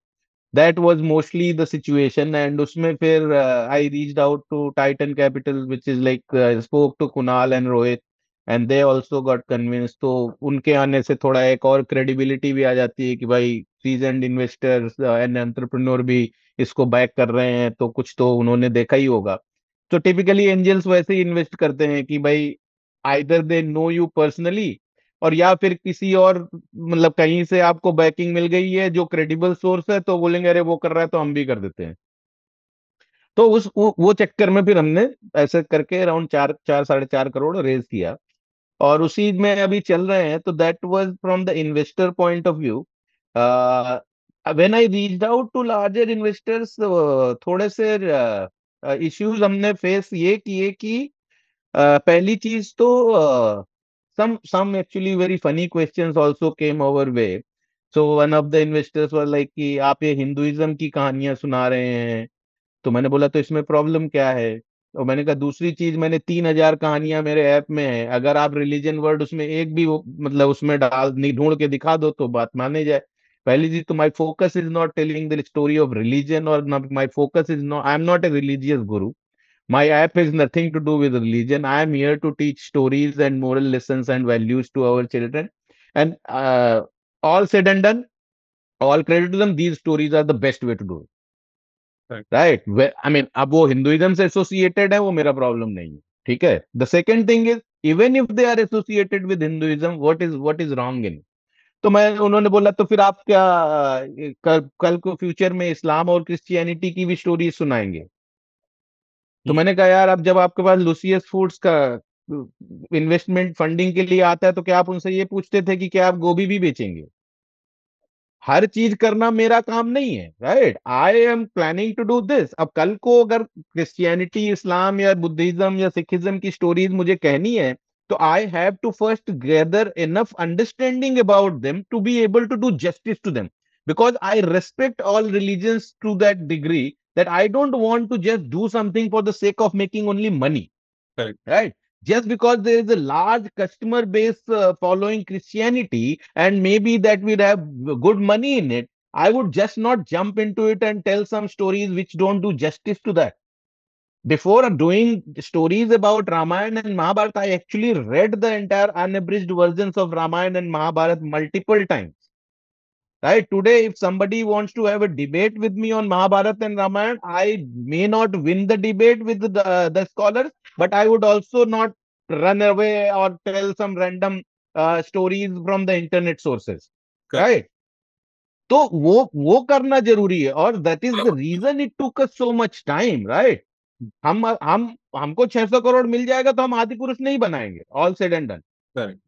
That was mostly the situation, and उसमें फिर I reached out to Titan Capital, which is like spoke to Kunal and Rohit, and they also got convince. तो उनके आने से थोड़ा एक और क्रेडिबिलिटी भी आ जाती है कि भाई सीजन्ड इन्वेस्टर्स एंड एंटरप्रेन्योर भी इसको बैक कर रहे हैं, तो कुछ तो उन्होंने देखा ही होगा। तो टिपिकली एंजल्स वैसे ही इन्वेस्ट करते हैं कि भाई either they know you personally, और या फिर किसी और मतलब कहीं से आपको बैकिंग मिल गई है जो क्रेडिबल सोर्स है, तो बोलेंगे अरे वो कर रहा है तो हम भी कर देते हैं। तो वो चक्कर में फिर हमने ऐसे करके अराउंड 4 4 साढ़े 4 करोड़ रेज किया, और उसी में अभी चल रहे हैं। तो that was from the investor point of view. When I reached out to larger investors, थोड़े से इश्यूज हमने फेस ये किए कि पहली चीज तो some actually very funny questions also came our way. So one of the investors were like कि आप ये हिंदुइज्म की कहानियां सुना रहे हैं। तो मैंने बोला तो इसमें प्रॉब्लम क्या है। और मैंने कहा दूसरी चीज, मैंने 3,000 कहानियां मेरे ऐप में है, अगर आप रिलीजन वर्ड उसमें एक भी मतलब उसमें डाल नहीं ढूंढ के दिखा दो तो बात माने जाए। पहली चीज तो my focus is not telling the story of religion, और my focus is not, I am not a religious guru. My app has nothing to do with religion. I am here to teach stories and moral lessons and values to our children. And all said and done, all credit to them, these stories are the best way to do it. Correct. Right? I mean, अब वो Hinduism से associated है, वो मेरा problem नहीं है। ठीक है। The second thing is, even if they are associated with Hinduism, what is wrong in. तो मैं उन्होंने बोला तो फिर आप क्या कल को फ्यूचर में इस्लाम और क्रिश्चियनिटी की भी स्टोरी सुनाएंगे। तो हम्म, मैंने कहा यार, अब जब आपके पास लुसियस फूड्स का इन्वेस्टमेंट फंडिंग के लिए आता है, तो क्या आप उनसे ये पूछते थे कि क्या आप गोभी भी बेचेंगे। हर चीज करना मेरा काम नहीं है, right. I am planning to do this. अब कल को अगर क्रिश्चियनिटी, इस्लाम या बुद्धिज्म या सिखिज्म की स्टोरीज मुझे कहनी है, तो I have to first gather enough understanding about them to be able to do justice to them, because I respect all religions to that degree that I don't want to just do something for the sake of making only money, correct. right? Just because there is a large customer base following Christianity, and maybe that will have good money in it, I would just not jump into it and tell some stories which don't do justice to that. Before doing stories about Ramayana and Mahabharata, I actually read the entire unabridged versions of Ramayana and Mahabharata multiple times. Right? Today, if somebody wants to have a debate with me on Mahabharata and Ramayana, I may not win the debate with the scholars, but I would also not run away or tell some random stories from the internet sources. Correct. Right? तो वो करना जरूरी है, और that is the reason it took us so much time, right. हम हमको 600 करोड़ मिल जाएगा तो हम आदि पुरुष नहीं बनाएंगे, all said and done. Correct.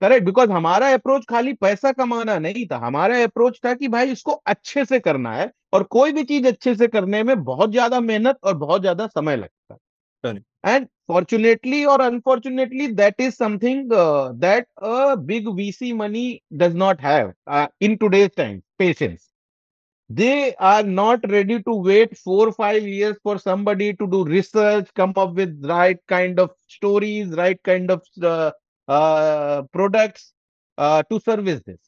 Correct, because हमारा अप्रोच खाली पैसा कमाना नहीं था, हमारा अप्रोच था कि भाई इसको अच्छे से करना है, और कोई भी चीज अच्छे से करने में बहुत ज्यादा मेहनत और बहुत ज्यादा समय लगता Correct. है। एंड फॉर्चुनेटली और unfortunately that is something that a big VC money does not have in today's time, patience. They are not ready to wait 4 5 years for somebody to do research, come up with right kind of stories, right kind of products to service this.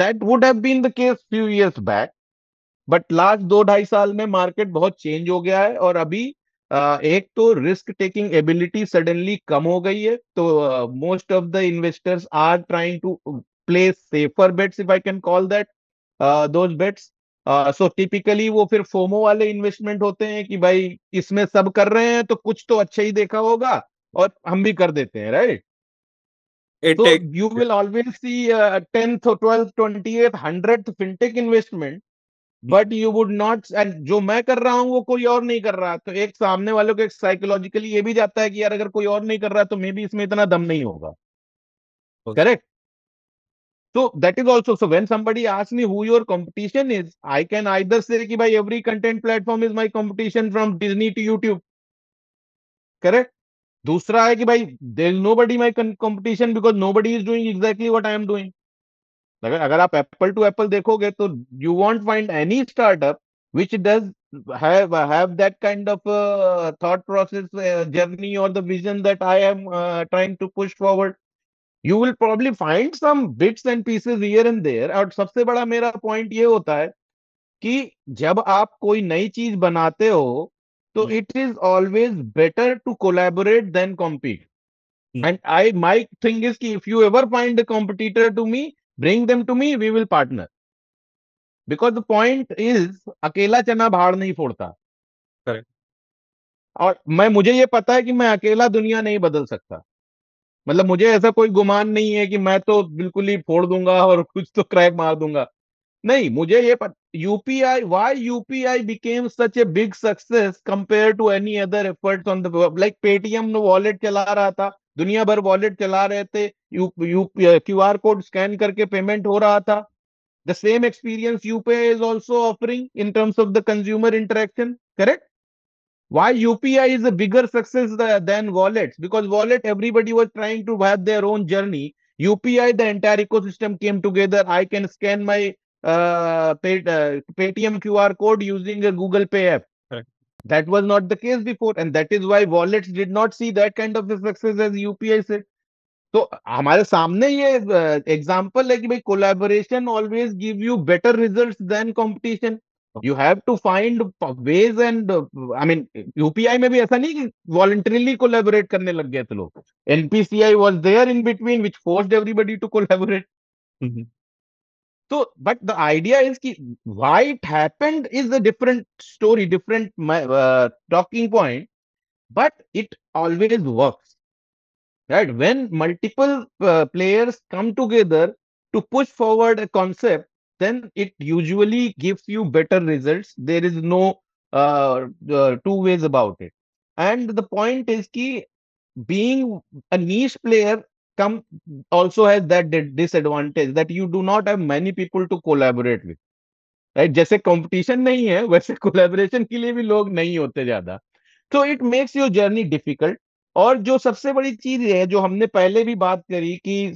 That would have been the case few years back, but last 2 2.5 साल में market बहुत change हो गया है। और अभी एक तो रिस्क टेकिंग एबिलिटी सडनली कम हो गई है, तो most of the investors are trying to place safer bets, if I can call that those bets. So typically वो फिर फोमो वाले इन्वेस्टमेंट होते हैं कि भाई इसमें सब कर रहे हैं तो कुछ तो अच्छा ही देखा होगा, और हम भी कर देते हैं, right. It So takes. you will always see 10th or 12th 20th 100th fintech investment, but you would not, and जो मैं कर रहा हूं वो कोई और नहीं कर रहा, तो एक सामने वालों को एक साइकोलॉजिकली ये भी जाता है कि यार अगर कोई और नहीं कर रहा तो मे भी इसमें इतना दम नहीं होगा। Correct. So that is also, so when somebody asks me who your competition is, I can either say कि भाई every content platform is my competition from Disney to YouTube. Correct. दूसरा है कि भाई there is nobody my competition because nobody is doing exactly what I am doing. अगर आप Apple to Apple देखोगे तो you want find any startup which does have that kind of thought process, journey or the vision that I am trying to push forward. You will probably find some bits and pieces here and there. और सबसे बड़ा मेरा point ये होता है कि जब आप कोई नई चीज बनाते हो, तो Mm. It is always better to collaborate than compete. And my thing is कि if you ever find a competitor to me, bring them to me, we will partner. Because the point is, अकेला चना भाड़ नहीं फोड़ता. Correct. और मुझे ये पता है कि मैं अकेला दुनिया नहीं बदल सकता. मतलब मुझे ऐसा कोई गुमान नहीं है कि मैं तो बिल्कुल ही फोड़ दूंगा और कुछ तो क्रैक मार दूंगा. नहीं, मुझे ये पता. UPI, why UPI became such a big success compare to any other efforts on the, like Paytm wallet चला रहा था, दुनिया भर वॉलेट चला रहे थे, क्यूआर कोड स्कैन करके पेमेंट हो रहा था. The same experience UPI is also offering in terms of the consumer interaction. Correct. Why UPI is a bigger success than wallets? Because wallet, everybody was trying to have their own journey. UPI, the entire ecosystem came together. I can scan my Paytm QR code using a Google Pay app. Correct. That was not the case before, and that is why wallets did not see that kind of a success as UPI said. तो हमारे सामने ये example है कि भाई collaboration always give you better results than competition. You have to find ways and I mean UPI में भी ऐसा नहीं कि वॉलंटरीली कोलैबोरेट करने लग गए थे लोग. NPCI was there in between which forced everybody to collaborate. तो बट द आइडिया इज कि why it happened is a different story, different talking point, but it always works. Right? When multiple players come together to push forward a concept, then it usually gives you better results. There is no two ways about it. And the point is ki being a niche player come also has that disadvantage that you do not have many people to collaborate with. Right. जैसे competition नहीं है वैसे collaboration के लिए भी लोग नहीं होते ज्यादा. तो it makes your journey difficult. और जो सबसे बड़ी चीज है जो हमने पहले भी बात करी कि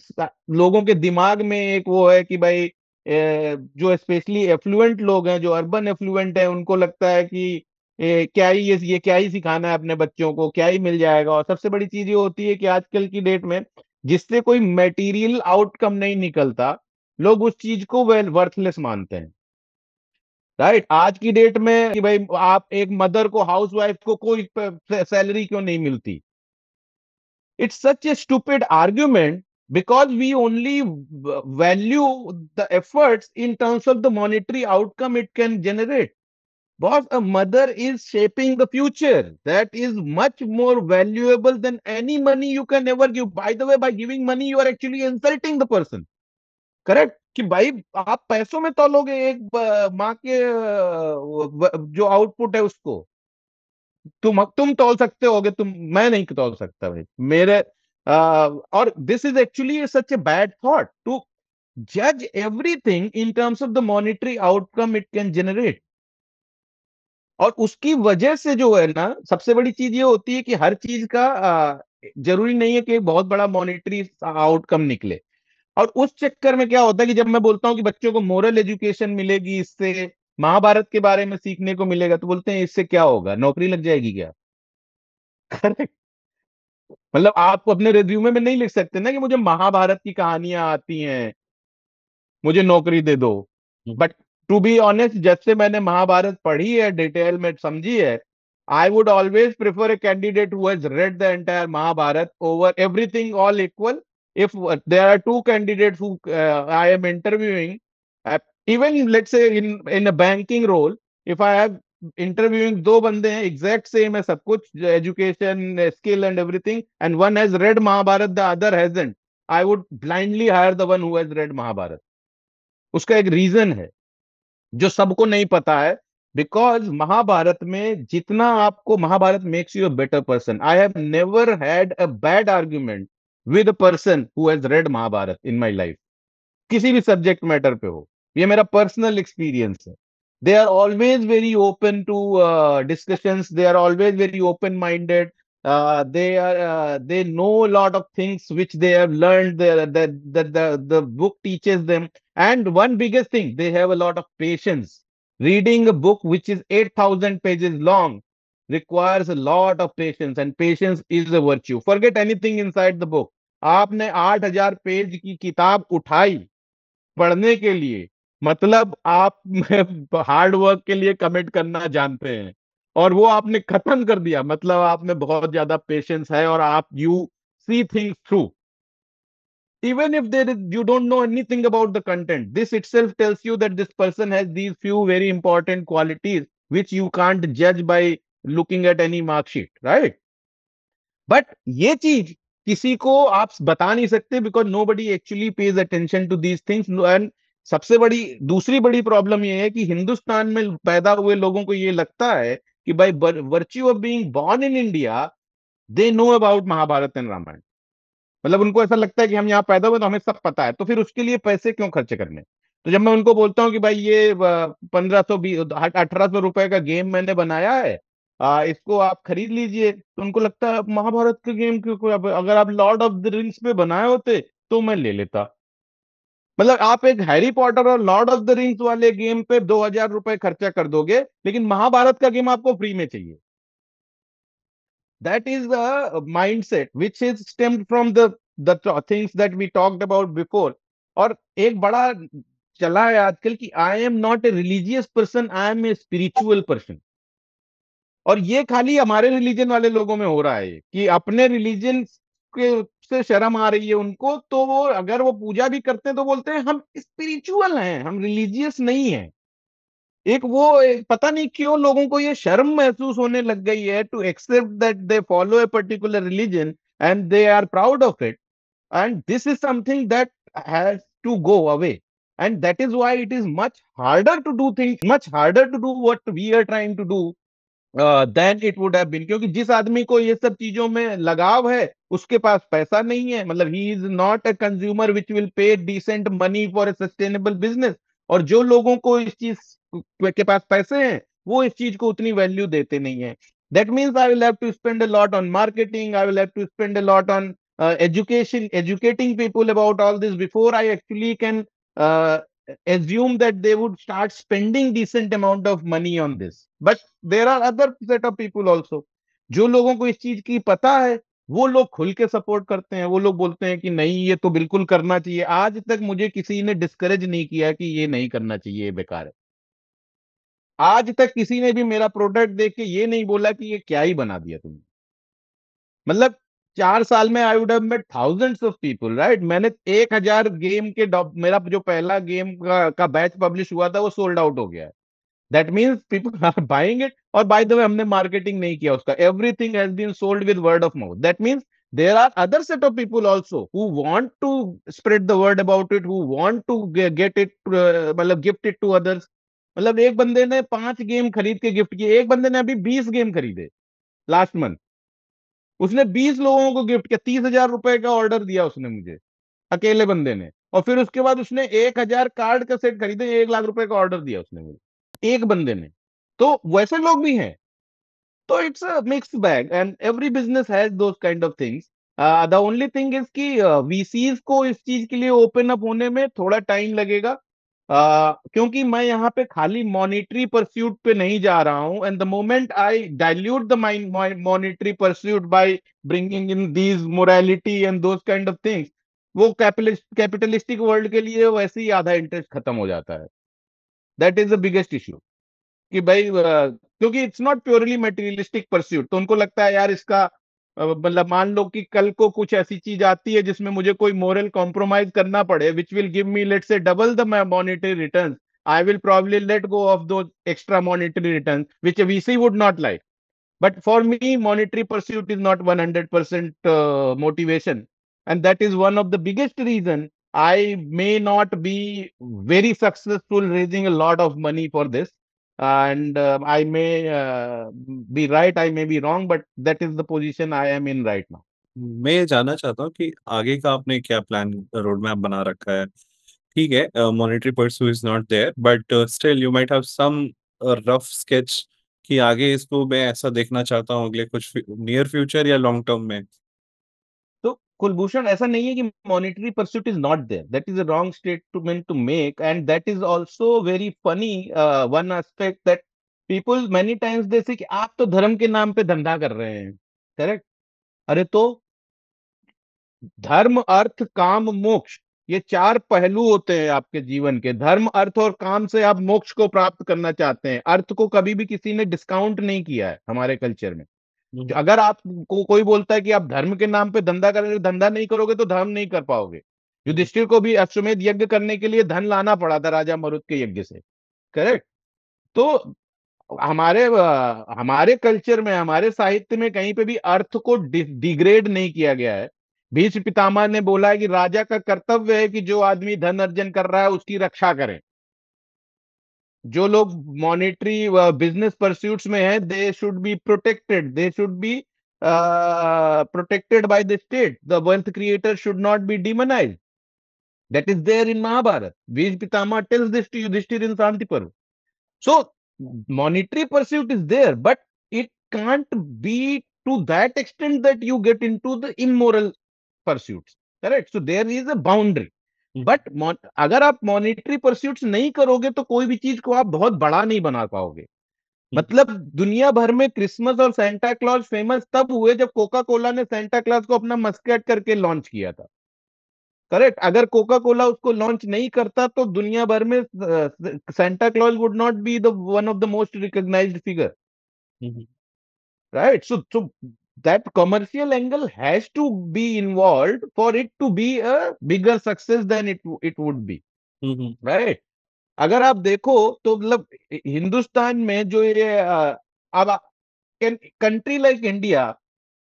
लोगों के दिमाग में एक वो है कि भाई जो स्पेशली एफ्लुएंट लोग हैं, जो अर्बन एफ्लुएंट है, उनको लगता है कि क्या ही ये क्या ही सिखाना है अपने बच्चों को, क्या ही मिल जाएगा. और सबसे बड़ी चीज ये होती है कि आजकल की डेट में जिससे कोई मटेरियल आउटकम नहीं निकलता, लोग उस चीज को वेल वर्थलेस मानते हैं. राइट. आज की डेट में कि भाई आप एक मदर को, हाउस वाइफ को कोई सैलरी क्यों नहीं मिलती. It's such A stupid argument because we only value the efforts in terms of the monetary outcome it can generate. Because a mother is shaping the future. That is much more valuable than any money you can ever give. By the way, by giving money, you are actually insulting the person. Correct. कि भाई आप पैसों में तौलोगे एक माँ के जो output है उसको. तुम तौल सकते होगे, मैं नहीं तौल सकता भाई मेरे. और this is actually such a bad thought to जज everything in terms of the monetary outcome it can generate. और उसकी वजह से जो है ना, सबसे बड़ी चीज ये होती है कि हर चीज का जरूरी नहीं है कि बहुत बड़ा मॉनिटरी आउटकम निकले. और उस चक्कर में क्या होता है कि जब मैं बोलता हूँ कि बच्चों को मोरल एजुकेशन मिलेगी, इससे महाभारत के बारे में सीखने को मिलेगा, तो बोलते हैं इससे क्या होगा, नौकरी लग जाएगी क्या. करेक्ट. मतलब आप अपने रिज्यूमे में नहीं लिख सकते ना कि मुझे महाभारत की कहानियां आती हैं, मुझे नौकरी दे दो. बट टू बी ऑनेस्ट, जब से मैंने महाभारत पढ़ी है, डिटेल में समझी है, I would always prefer a candidate who has read the entire Mahabharat over everything all equal. If there are two candidates who I am interviewing, even let's say in a banking role, if I have interviewing दो बंदे हैं exact same है सब कुछ, education, skill and everything, and one has read Mahabharat, the other hasn't, I would blindly hire the one who has read Mahabharat. उसका एक reason है जो सबको नहीं पता है. बिकॉज महाभारत में जितना आपको, Mahabharat makes you a better person. I have never had a bad argument with a person who has read Mahabharat in my life. किसी भी सब्जेक्ट मैटर पे हो, ये मेरा पर्सनल एक्सपीरियंस है. They are always very open to discussions, they are always very open minded. They know a lot of things which they have learned, the book teaches them. And one biggest thing, they have a lot of patience. Reading a book which is 8,000 pages long requires a lot of patience, and patience is a virtue. Forget anything inside the book. आपने 8,000 page की किताब उठाई पढ़ने के लिए, मतलब आप hard work के लिए कमिट करना जानते हैं. और वो आपने खत्म कर दिया, मतलब आप में बहुत ज्यादा पेशेंस है, और आप you see things through. Even if you don't know anything about the content, this itself tells you that this person has these few very important qualities which you can't judge by looking at any mark sheet, right? But ये चीज किसी को आप बता नहीं सकते, because nobody actually pays attention to these things. And सबसे बड़ी दूसरी बड़ी प्रॉब्लम ये है कि हिंदुस्तान में पैदा हुए लोगों को ये लगता है कि by virtue of being born in India they know about Mahabharat and Ramayan. मतलब उनको ऐसा लगता है कि हम यहाँ पैदा हुए तो हमें सब पता है, तो फिर उसके लिए पैसे क्यों खर्च करने। तो जब मैं उनको बोलता हूँ कि भाई ये 1500 1800 रुपए का गेम मैंने बनाया है, इसको आप खरीद लीजिए, तो उनको लगता है महाभारत के गेम क्यों, अगर आप लॉर्ड ऑफ द रिंग्स पे बनाए होते तो मैं ले लेता। मतलब आप एक हैरी पॉटर और लॉर्ड ऑफ द रिंग्स वाले गेम पे 2000 रुपए खर्चा कर दोगे, लेकिन महाभारत का गेम आपको फ्री में चाहिए। That is the mindset which is stemmed from the things that we talked about before. और एक बड़ा चला है आजकल कि I am not a religious person, I am a spiritual person. और ये खाली हमारे रिलीजन वाले लोगों में हो रहा है कि अपने रिलीजन के से शर्म आ रही है उनको, तो वो अगर वो पूजा भी करते हैं तो बोलते हैं हम स्पिरिचुअल हैं, हम रिलीजियस नहीं हैं। पता नहीं क्यों लोगों को ये शर्म महसूस होने लग गई है to accept that they follow a particular religion and they are proud of it, and this is something that has to go away. And that is why it is much harder to do things, much harder to do what we are trying to do than it would have been. क्योंकि जिस आदमी को ये सब चीजों में लगाव है उसके पास पैसा नहीं है, मतलब he is not a consumer which will pay decent money for a sustainable business. और जो लोगों को इस चीज के पास पैसे हैं वो इस चीज को उतनी वैल्यू देते नहीं है। That means I will have to spend a lot on marketing, I will have to spend a lot on education, educating people about all this before I actually can assume that they would start spending decent amount of money on this. But there are other set of people also, जो लोगों को इस चीज की पता है वो लोग खुल के सपोर्ट करते हैं। वो लोग बोलते हैं कि नहीं ये तो बिल्कुल करना चाहिए। आज तक मुझे किसी ने डिस्करेज नहीं किया कि ये नहीं करना चाहिए, ये बेकार है। आज तक किसी ने भी मेरा प्रोडक्ट देख के ये नहीं बोला कि ये क्या ही बना दिया तुमने। मतलब 4 साल में I would have met thousands of people, right. मैंने 1000 गेम के मेरा जो पहला गेम का बैच पब्लिश हुआ था वो सोल्ड आउट हो गया है। That means people are buying it. और बाय द वे हमने मार्केटिंग नहीं किया उसका, everything has been sold with word of mouth. That means there are other set of people also who want to spread the word about it, who want to get it, मतलब gift it to others. मतलब एक बंदे ने 5 game खरीद के gift किए, एक बंदे ने अभी 20 गेम खरीदे लास्ट मंथ। उसने 20 लोगों को गिफ्ट किया, 30,000 रुपए का ऑर्डर दिया उसने मुझे, अकेले बंदे ने। और फिर उसके बाद उसने 1000 कार्ड का सेट खरीदे, 1 लाख रुपए का ऑर्डर दिया उसने मुझे, एक बंदे ने। तो वैसे लोग भी हैं। तो it's a mix bag and every business has those kind of things. The only thing is कि वीसीज को इस चीज के लिए ओपन अप होने में थोड़ा टाइम लगेगा। क्योंकि मैं यहाँ पे खाली मॉनिटरी परस्यूट पे नहीं जा रहा हूँ, and the moment I dilute the monetary pursuit by bringing in these morality and those kind of things, वो कैपिटलिस्टिक वर्ल्ड के लिए वैसे ही आधा इंटरेस्ट खत्म हो जाता है। That is the biggest issue कि भाई क्योंकि it's not purely materialistic pursuit. तो उनको लगता है यार इसका मतलब मान लो कि कल को कुछ ऐसी चीज आती है जिसमें मुझे कोई मोरल कॉम्प्रोमाइज करना पड़े, which will give me let's say double the monetary return, I will probably let go of those extra monetary returns which a VC would not like. But for me, monetary pursuit is not 100% motivation. And that is one of the biggest reason I may not be very successful raising a lot of money for this. And I may be right, I may be wrong, but that is the position I am in right now. मैं ये जानना चाहता हूँ कि आगे का आपने क्या प्लान रोड मैप बना रखा है। ठीक है, monetary pursue is not there, but still you might have some rough sketch कि आगे इसको मैं ऐसा देखना चाहता हूँ अगले कुछ नियर फ्यूचर या लॉन्ग टर्म में। तो कुलभूषण ऐसा नहीं है कि monetary pursuit is not there, that is a wrong statement to make, and that is also very funny one aspect that people many times they say कि आप तो धर्म के नाम पे धंधा कर रहे हैं, करेक्ट। अरे तो धर्म अर्थ काम मोक्ष, ये 4 पहलू होते हैं आपके जीवन के। धर्म अर्थ और काम से आप मोक्ष को प्राप्त करना चाहते हैं। अर्थ को कभी भी किसी ने डिस्काउंट नहीं किया है हमारे कल्चर में। अगर आप को कोई बोलता है कि आप धर्म के नाम पे धंधा करोगे, धंधा नहीं करोगे तो धर्म नहीं कर पाओगे। युधिष्ठिर को भी अश्वमेध यज्ञ करने के लिए धन लाना पड़ा था राजा मरुत के यज्ञ से। करेक्ट। तो हमारे कल्चर में, हमारे साहित्य में कहीं पे भी अर्थ को डिग्रेड नहीं किया गया है। भीष्म पितामह ने बोला है कि राजा का कर्तव्य है कि जो आदमी धन अर्जन कर रहा है उसकी रक्षा करें। जो लोग मॉनेटरी बिजनेस परस्यूट्स में है, they should be protected, they should be protected by the state, the wealth creator should not be demonised. That is there in Mahabharata. Bhishma Pitamah tells this to Yudhishthira in Shanti Parva. So monetary pursuit is there, but it can't be to that extent that you get into the immoral pursuits. Correct? So there is a boundary. But अगर आप monetary pursuits नहीं करोगे तो कोई भी चीज को आप बहुत बड़ा नहीं बना पाओगे। मतलब दुनिया भर में क्रिसमस और सेंटा क्लॉज फेमस तब हुए जब कोका कोला ने सेंटा क्लॉज को अपना मस्कट करके लॉन्च किया था। करेक्ट। अगर कोका कोला उसको लॉन्च नहीं करता तो दुनिया भर में Santa Claus would not be the one of the most recognised figure. Right. So that commercial angle has to be involved for it to be a bigger success than it would be. Right. अगर आप देखो तो मतलब हिंदुस्तान में जो ये अब country like India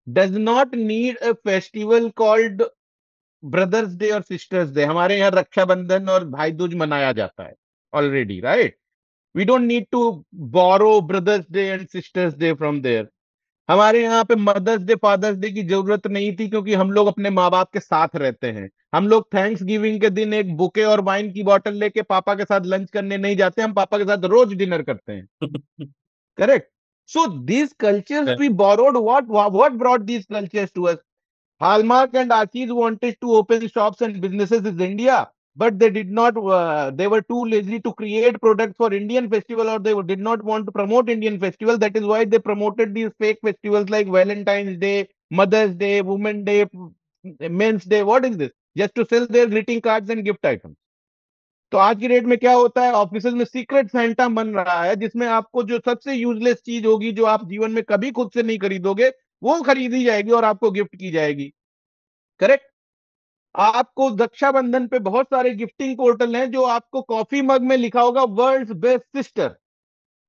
does not need a festival called brothers day और सिस्टर्स डे। हमारे यहाँ रक्षाबंधन और भाई दूज मनाया जाता है already. Right. We don't need to borrow brothers day and sisters day from there. हमारे यहाँ पे मदर्स डे फादर्स डे की जरूरत नहीं थी क्योंकि हम लोग अपने माँ बाप के साथ रहते हैं। हम लोग थैंक्स गिविंग के दिन एक बुके और वाइन की बोतल लेके पापा के साथ लंच करने नहीं जाते, हम पापा के साथ रोज डिनर करते हैं। Correct. So these cultures we borrowed. What brought these cultures to us? Hallmark and Archie's wanted to open shops and businesses in India, but they did not. They were too lazy to create products for Indian festival, or they did not want to promote Indian festival. That is why they promoted these fake festivals like Valentine's Day, Mother's Day, Women's Day, Men's Day. What is this? Just to sell their greeting cards and gift items. तो आज की date में क्या होता है? Office में secret Santa बन रहा है जिसमें आपको जो सबसे यूजलेस चीज होगी, जो आप जीवन में कभी खुद से नहीं खरीदोगे, वो खरीदी जाएगी और आपको गिफ्ट की जाएगी। करेक्ट। आपको रक्षाबंधन पे बहुत सारे गिफ्टिंग पोर्टल हैं जो आपको कॉफी मग में लिखा होगा वर्ल्ड्स बेस्ट सिस्टर।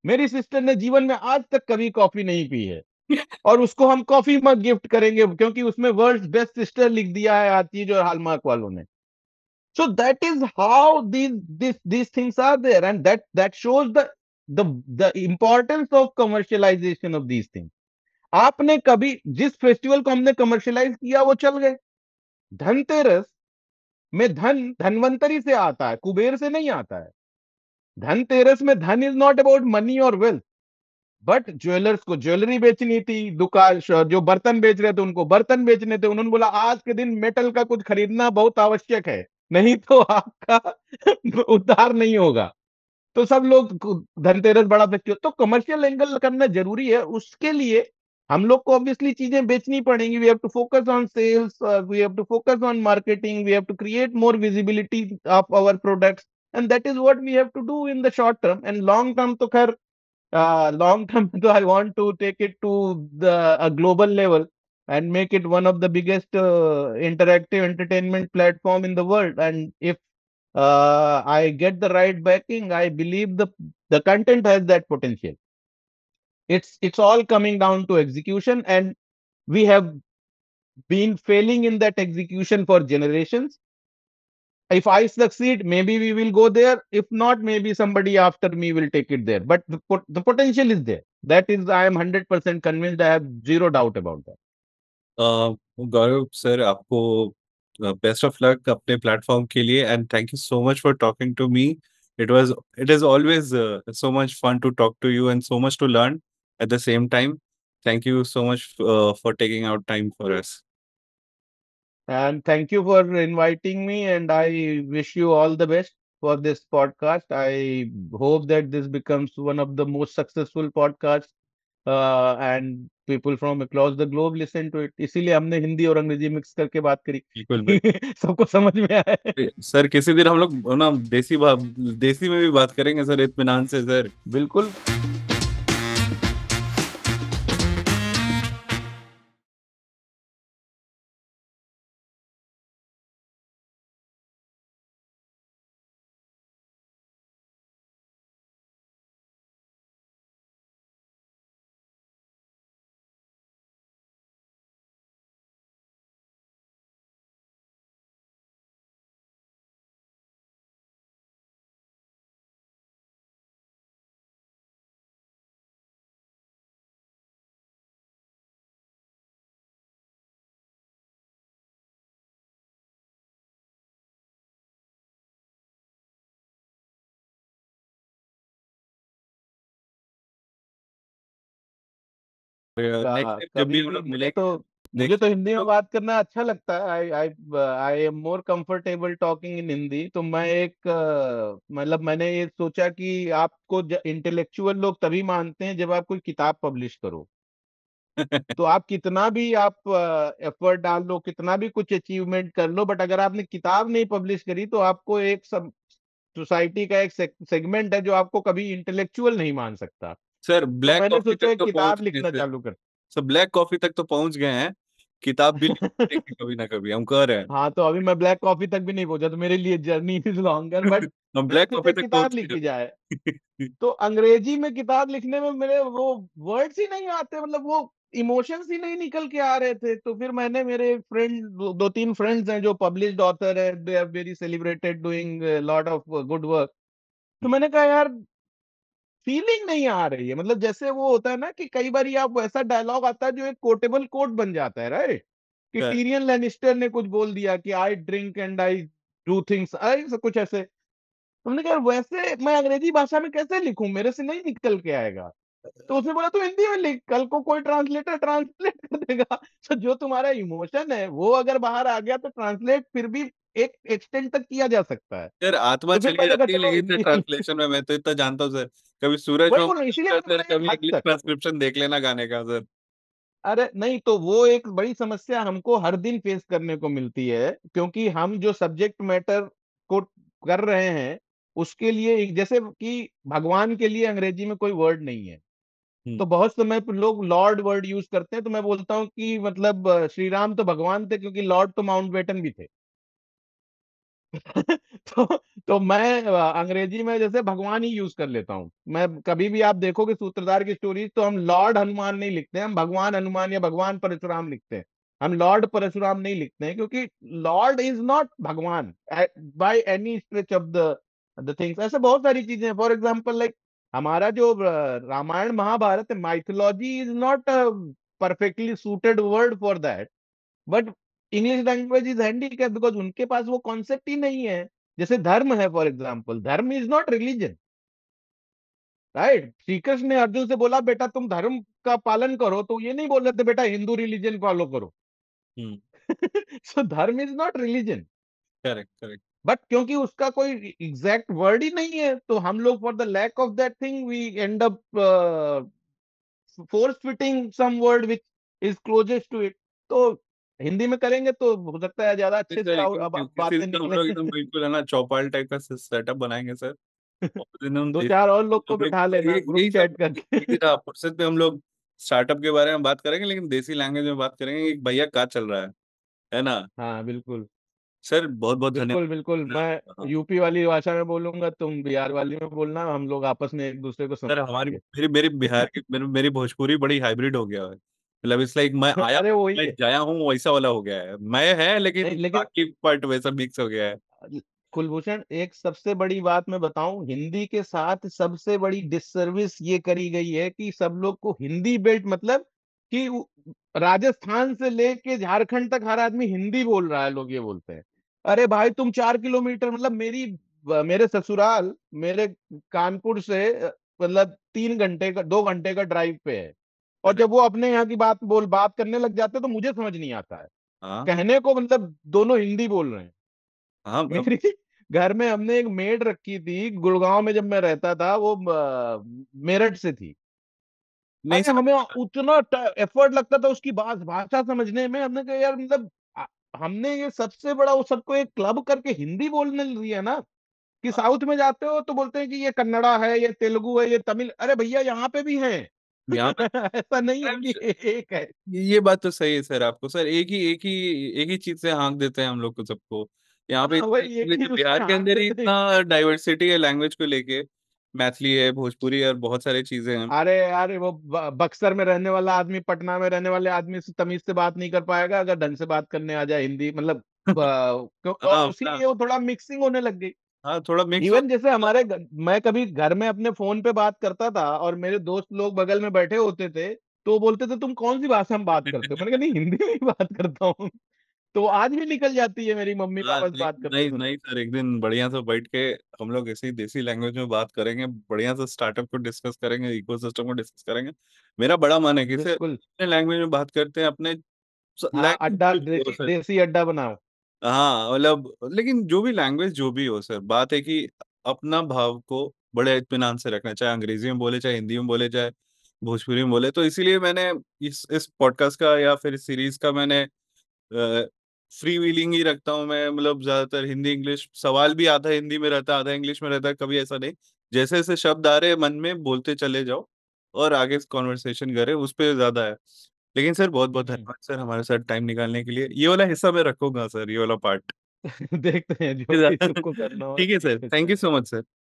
मेरी सिस्टर ने जीवन में आज तक कभी कॉफी नहीं पी है और उसको हम कॉफी मग गिफ्ट करेंगे क्योंकि उसमें वर्ल्ड्स बेस्ट सिस्टर लिख दिया है आतीज और हॉलमार्क वालों ने। So that is how these things are there, and that shows the importance of commercialization of these things. आपने कभी जिस फेस्टिवल को हमने कमर्शियलाइज किया वो चल गए। धनतेरस में धन धनवंतरी से आता है, कुबेर से नहीं आता है। धनतेरस में धन इज नॉट अबाउट मनी और वेल्थ, बट ज्वेलर्स को ज्वेलरी बेचनी थी, दुकान जो बर्तन बेच रहे थे उनको बर्तन बेचने थे। उन्होंने बोला आज के दिन मेटल का कुछ खरीदना बहुत आवश्यक है, नहीं तो आपका उद्धार नहीं होगा। तो सब लोग धनतेरस बड़ा फेस्टिवल। तो कमर्शियल एंगल करना जरूरी है। उसके लिए हम लोग को ऑब्वियसली चीजें बेचनी पड़ेंगी। We have to focus on sales, we have to focus on marketing, we have to create more visibility of our products, and that is what we have to do in the short term. And long term तो खैर long term, so I want to take it to a global level and make it one of the biggest interactive entertainment platform in the world. And if I get the right backing, I believe the content has that potential. It's all coming down to execution, and we have been failing in that execution for generations. If I succeed, maybe we will go there. If not, maybe somebody after me will take it there. But the potential is there. That is, I am 100% convinced. I have zero doubt about that. Gaurav sir, आपको best of luck अपने platform के लिए, and thank you so much for talking to me. It is always so much fun to talk to you and so much to learn at the same time. Thank you so much for taking out time for us. And thank you for inviting me. And I wish you all the best for this podcast. I hope that this becomes one of the most successful podcasts, and people from across the globe listen to it. इसीलिए हमने हिंदी और अंग्रेजी mix करके बात करी। बिल्कुल सबको समझ में आए। सर, किसी दिन हम लोग ना देसी में भी बात करेंगे सर, इत्मीनान से सर। बिल्कुल। नेक्स्ट टाइम जब भी कभी हम भी लोग मिलेंगे, मुझे नेक्स्ट तो हिंदी में टाइम बात करना अच्छा लगता है। I I I am more comfortable talking in Hindi. तो मैं एक मतलब मैंने ये सोचा कि आपको इंटेलेक्चुअल लोग तभी मानते हैं जब आप कोई किताब पब्लिश करो। तो आप कितना भी आप एफर्ट डाल लो, कितना भी कुछ अचीवमेंट कर लो, बट अगर आपने किताब नहीं पब्लिश करी तो आपको एक सब सोसाइटी का एक सेगमेंट है जो आपको कभी इंटेलेक्चुअल नहीं मान सकता। सर तो ब्लैक मैंने कॉफी सोचा तक एक तो पहुंच किताब गए लिखना सर। चालू कर। सर ब्लैक कॉफी तक तो पहुंच गए हैं, किताब भी लिखेंगे कभी ना कभी, हम कह रहे हैं। हाँ, तो अभी मैं ब्लैक कॉफी तक भी नहीं पहुंचा, तो मेरे लिए जर्नी इज लॉन्गर, बट हम ब्लैक कॉफी एक तक किताब पहुंच लिखी जाए। गए। तो अंग्रेजी में किताब लिखने में मेरे वो वर्ड्स ही नहीं आते, मतलब वो इमोशंस ही नहीं निकल के आ रहे थे। तो फिर मैंने मेरे फ्रेंड, दो तीन फ्रेंड्स हैं जो पब्लिश्ड ऑथर है, they are very celebrated doing lot of good work. तो मैंने कहा यार, फीलिंग नहीं आ रही है। मतलब जैसे वो होता है ना कि कई बार आप वैसा डायलॉग आता है जो एक कोटेबल कोट बन जाता है, राइट? कि सर टीरियन लेनिस्टर ने कुछ बोल दिया कि I drink and I do things, ऐसा कुछ ऐसे। हमने कहा वैसे मैं अंग्रेजी भाषा में कैसे लिखूं, मेरे से नहीं निकल के आएगा। तो उसने बोला तू हिंदी में लिख, कल को कोई ट्रांसलेटर ट्रांसलेट कर देगा। तो जो तुम्हारा इमोशन है वो अगर बाहर आ गया तो ट्रांसलेट फिर भी एक एक्सटेंट तक किया जा सकता है। सर आत्मा तो फिर चली मैंने कहा जाती है चलो लेकिन हिंदी में ट्रांसलेशन में, मैं तो इतना जानता हूँ सर। कभी सूरज वही में बोल रहा हूँ, इसीलिए मैंने सर, बोला एक कभी हद इंग्लिश तक। ट्रांसक्रिप्शन देख लेना गाने का सर। अरे नहीं, तो वो एक बड़ी समस्या हमको हर दिन फेस करने को मिलती है, क्योंकि हम जो सब्जेक्ट मैटर को कर रहे हैं उसके लिए, जैसे कि भगवान के लिए अंग्रेजी में कोई वर्ड नहीं है। हम्म। तो बहुत समय पर लोग लॉर्ड वर्ड यूज करते हैं, तो मैं बोलता हूँ कि मतलब श्री राम तो भगवान थे, क्योंकि लॉर्ड तो माउंटबेटन भी थे। तो तो मैं अंग्रेजी में जैसे भगवान ही यूज कर लेता हूँ। मैं कभी भी आप देखोगे सूत्रधार की स्टोरीज, तो हम लॉर्ड हनुमान नहीं लिखते हैं, हम भगवान हनुमान या भगवान परशुराम लिखते हैं। हम लॉर्ड परशुराम नहीं लिखते हैं, क्योंकि लॉर्ड इज नॉट भगवान by any stretch of the things. ऐसे बहुत सारी चीजें हैं, फॉर एग्जाम्पल लाइक हमारा जो रामायण महाभारत है, mythology is not perfectly suited word for that. But English language is handicap because उनके पास वो कॉन्सेप्ट ही नहीं है। जैसे धर्म है, फॉर एग्जाम्पल, धर्म is not religion, right? Shri Krishna ने अर्जुन से बोला बेटा तुम धर्म का पालन करो, तो ये नहीं बोल रहे थे बेटा हिंदू रिलीजन फॉलो करो। हम्म। सो धर्म is not religion. Correct correct. But क्योंकि उसका कोई एग्जैक्ट वर्ड ही नहीं है, तो हम लोग for the lack of that thing we end up force fitting some word which is closest to it. तो हिंदी में करेंगे तो हो सकता है ज्यादा अच्छे से अब किसी बातें दिन हम निकले। लोग एकदम बिल्कुल है ना चौपाल टाइप का सेटअप बनाएंगे सर। और उस दिन हम दो चार और लोग को हम लोग बिठा लेना ग्रुप यही सब, चैट करके। यही था फुर्सत में हम लोग स्टार्टअप के बारे में बात करेंगे, लेकिन देसी लैंग्वेज में बात करेंगे कि भैया क्या चल रहा है ना। हाँ बिल्कुल। सर बहुत बहुत बिल्कुल बिल्कुल, धन्यवाद। मैं हाँ। यूपी वाली भाषा में बोलूंगा, तुम बिहार वाली में बोलना, हम लोग आपस में एक दूसरे को सर हमारी समझेंगे। मेरी मेरी बिहार की मेरी भोजपुरी बड़ी हाइब्रिड हो गया है, मतलब इस लाइक मैं आया अरे हूँ वही मैं है। जाया हूँ वैसा वाला हो गया है, मैं है लेकिन नहीं लेकिन बाकी पार्ट वैसा मिक्स हो गया है। कुलभूषण, एक सबसे बड़ी बात मैं बताऊं, हिंदी के साथ सबसे बड़ी डिससर्विस ये करी गई है कि सब लोग को हिंदी बेल्ट, मतलब कि राजस्थान से लेके झारखंड तक हर आदमी हिंदी बोल रहा है, लोग ये बोलते हैं। अरे भाई तुम 4 किलोमीटर, मतलब मेरे ससुराल मेरे कानपुर से मतलब 3 घंटे का 2 घंटे का ड्राइव पे है। और करेक्ट। जब वो अपने यहाँ की बात करने लग जाते हैं तो मुझे समझ नहीं आता है। हाँ कहने को मतलब दोनों हिंदी बोल रहे हैं। हाँ मेरी घर में हमने एक मेड रखी थी गुड़गांव में, जब मैं रहता था, वो मेरठ से थी। नहीं अरे सर। हमें उतना एफर्ट लगता था उसकी भाषा समझने में। हमने कहा यार मतलब हमने ये सबसे बड़ा वो सबको एक क्लब करके हिंदी बोलने दिया ना, कि साउथ में जाते हो तो बोलते हैं कि ये कन्नड़ा है, ये तेलुगु है, ये तमिल। अरे भैया यहाँ पे भी है। यहाँ पे ऐसा नहीं है कि एक है। ये बात तो सही है सर, आपको सर एक ही चीज से हाँक देते हैं हम लोग को सबको। यहाँ पे हाँ वही एक ही उससे बिहार के हाँक अंदर ही देते हैं। इतना डाइवर्सिटी है लैंग्वेज को लेके, मैथिली है, भोजपुरी है और बहुत सारी चीजें हैं। अरे यार वो बक्सर में रहने वाला आदमी पटना में रहने वाले आदमी से तमीज से बात नहीं कर पाएगा अगर ढंग से बात करने आ जाए हिंदी, मतलब हाँ और अपना। इसीलिए वो थोड़ा मिक्सिंग होने लग गई। हाँ थोड़ा मिक्स हो। इवन जैसे मैं कभी घर में अपने फोन पे बात करता था और मेरे दोस्त लोग बगल में बैठे होते थे, तो वो बोलते थे तुम कौन सी भाषा में बात करते हो? मैंने कहा नहीं, हिंदी में ही बात करता हूँ। तो आज भी निकल जाती है मेरी मम्मी हाँ, पापा से नहीं बात करते नहीं समय। नहीं सर, एक दिन बढ़िया से बैठ के हम लोग ऐसे ही देसी लैंग्वेज में बात करेंगे, बढ़िया से स्टार्टअप को डिस्कस करेंगे, इकोसिस्टम को डिस्कस करेंगे। मेरा बड़ा मन है कि सर बिल्कुल। अपने लैंग्वेज में बात करते हैं, अपने हाँ, अड्डा, लैंग्वेज हो देसी सर। देसी अड्डा बनाओ। हाँ मतलब, लेकिन जो भी लैंग्वेज जो भी हो सर, बात है कि अपना भाव को बड़े इत्मीनान से रखना, चाहे अंग्रेजी में बोले, चाहे हिंदी में बोले, चाहे भोजपुरी में बोले। तो इसीलिए मैंने इस पॉडकास्ट का या फिर इस सीरीज का मैंने फ्री व्हीलिंग ही रखता हूँ मैं, मतलब ज्यादातर हिंदी इंग्लिश, सवाल भी आधा हिंदी में रहता है आधा इंग्लिश में रहता है, कभी ऐसा नहीं। जैसे जैसे शब्द आ रहे हैं मन में बोलते चले जाओ और आगे कॉन्वर्सेशन करें, उस पे ज्यादा है। लेकिन सर बहुत बहुत हम्म। धन्यवाद सर हमारे साथ टाइम निकालने के लिए। ये वाला हिस्सा मैं रखूंगा सर, ये वाला पार्ट। देखते हैं जो भी तुमको करना हो ठीक है सर, डिस्कस थैंक यू करें। So much sir.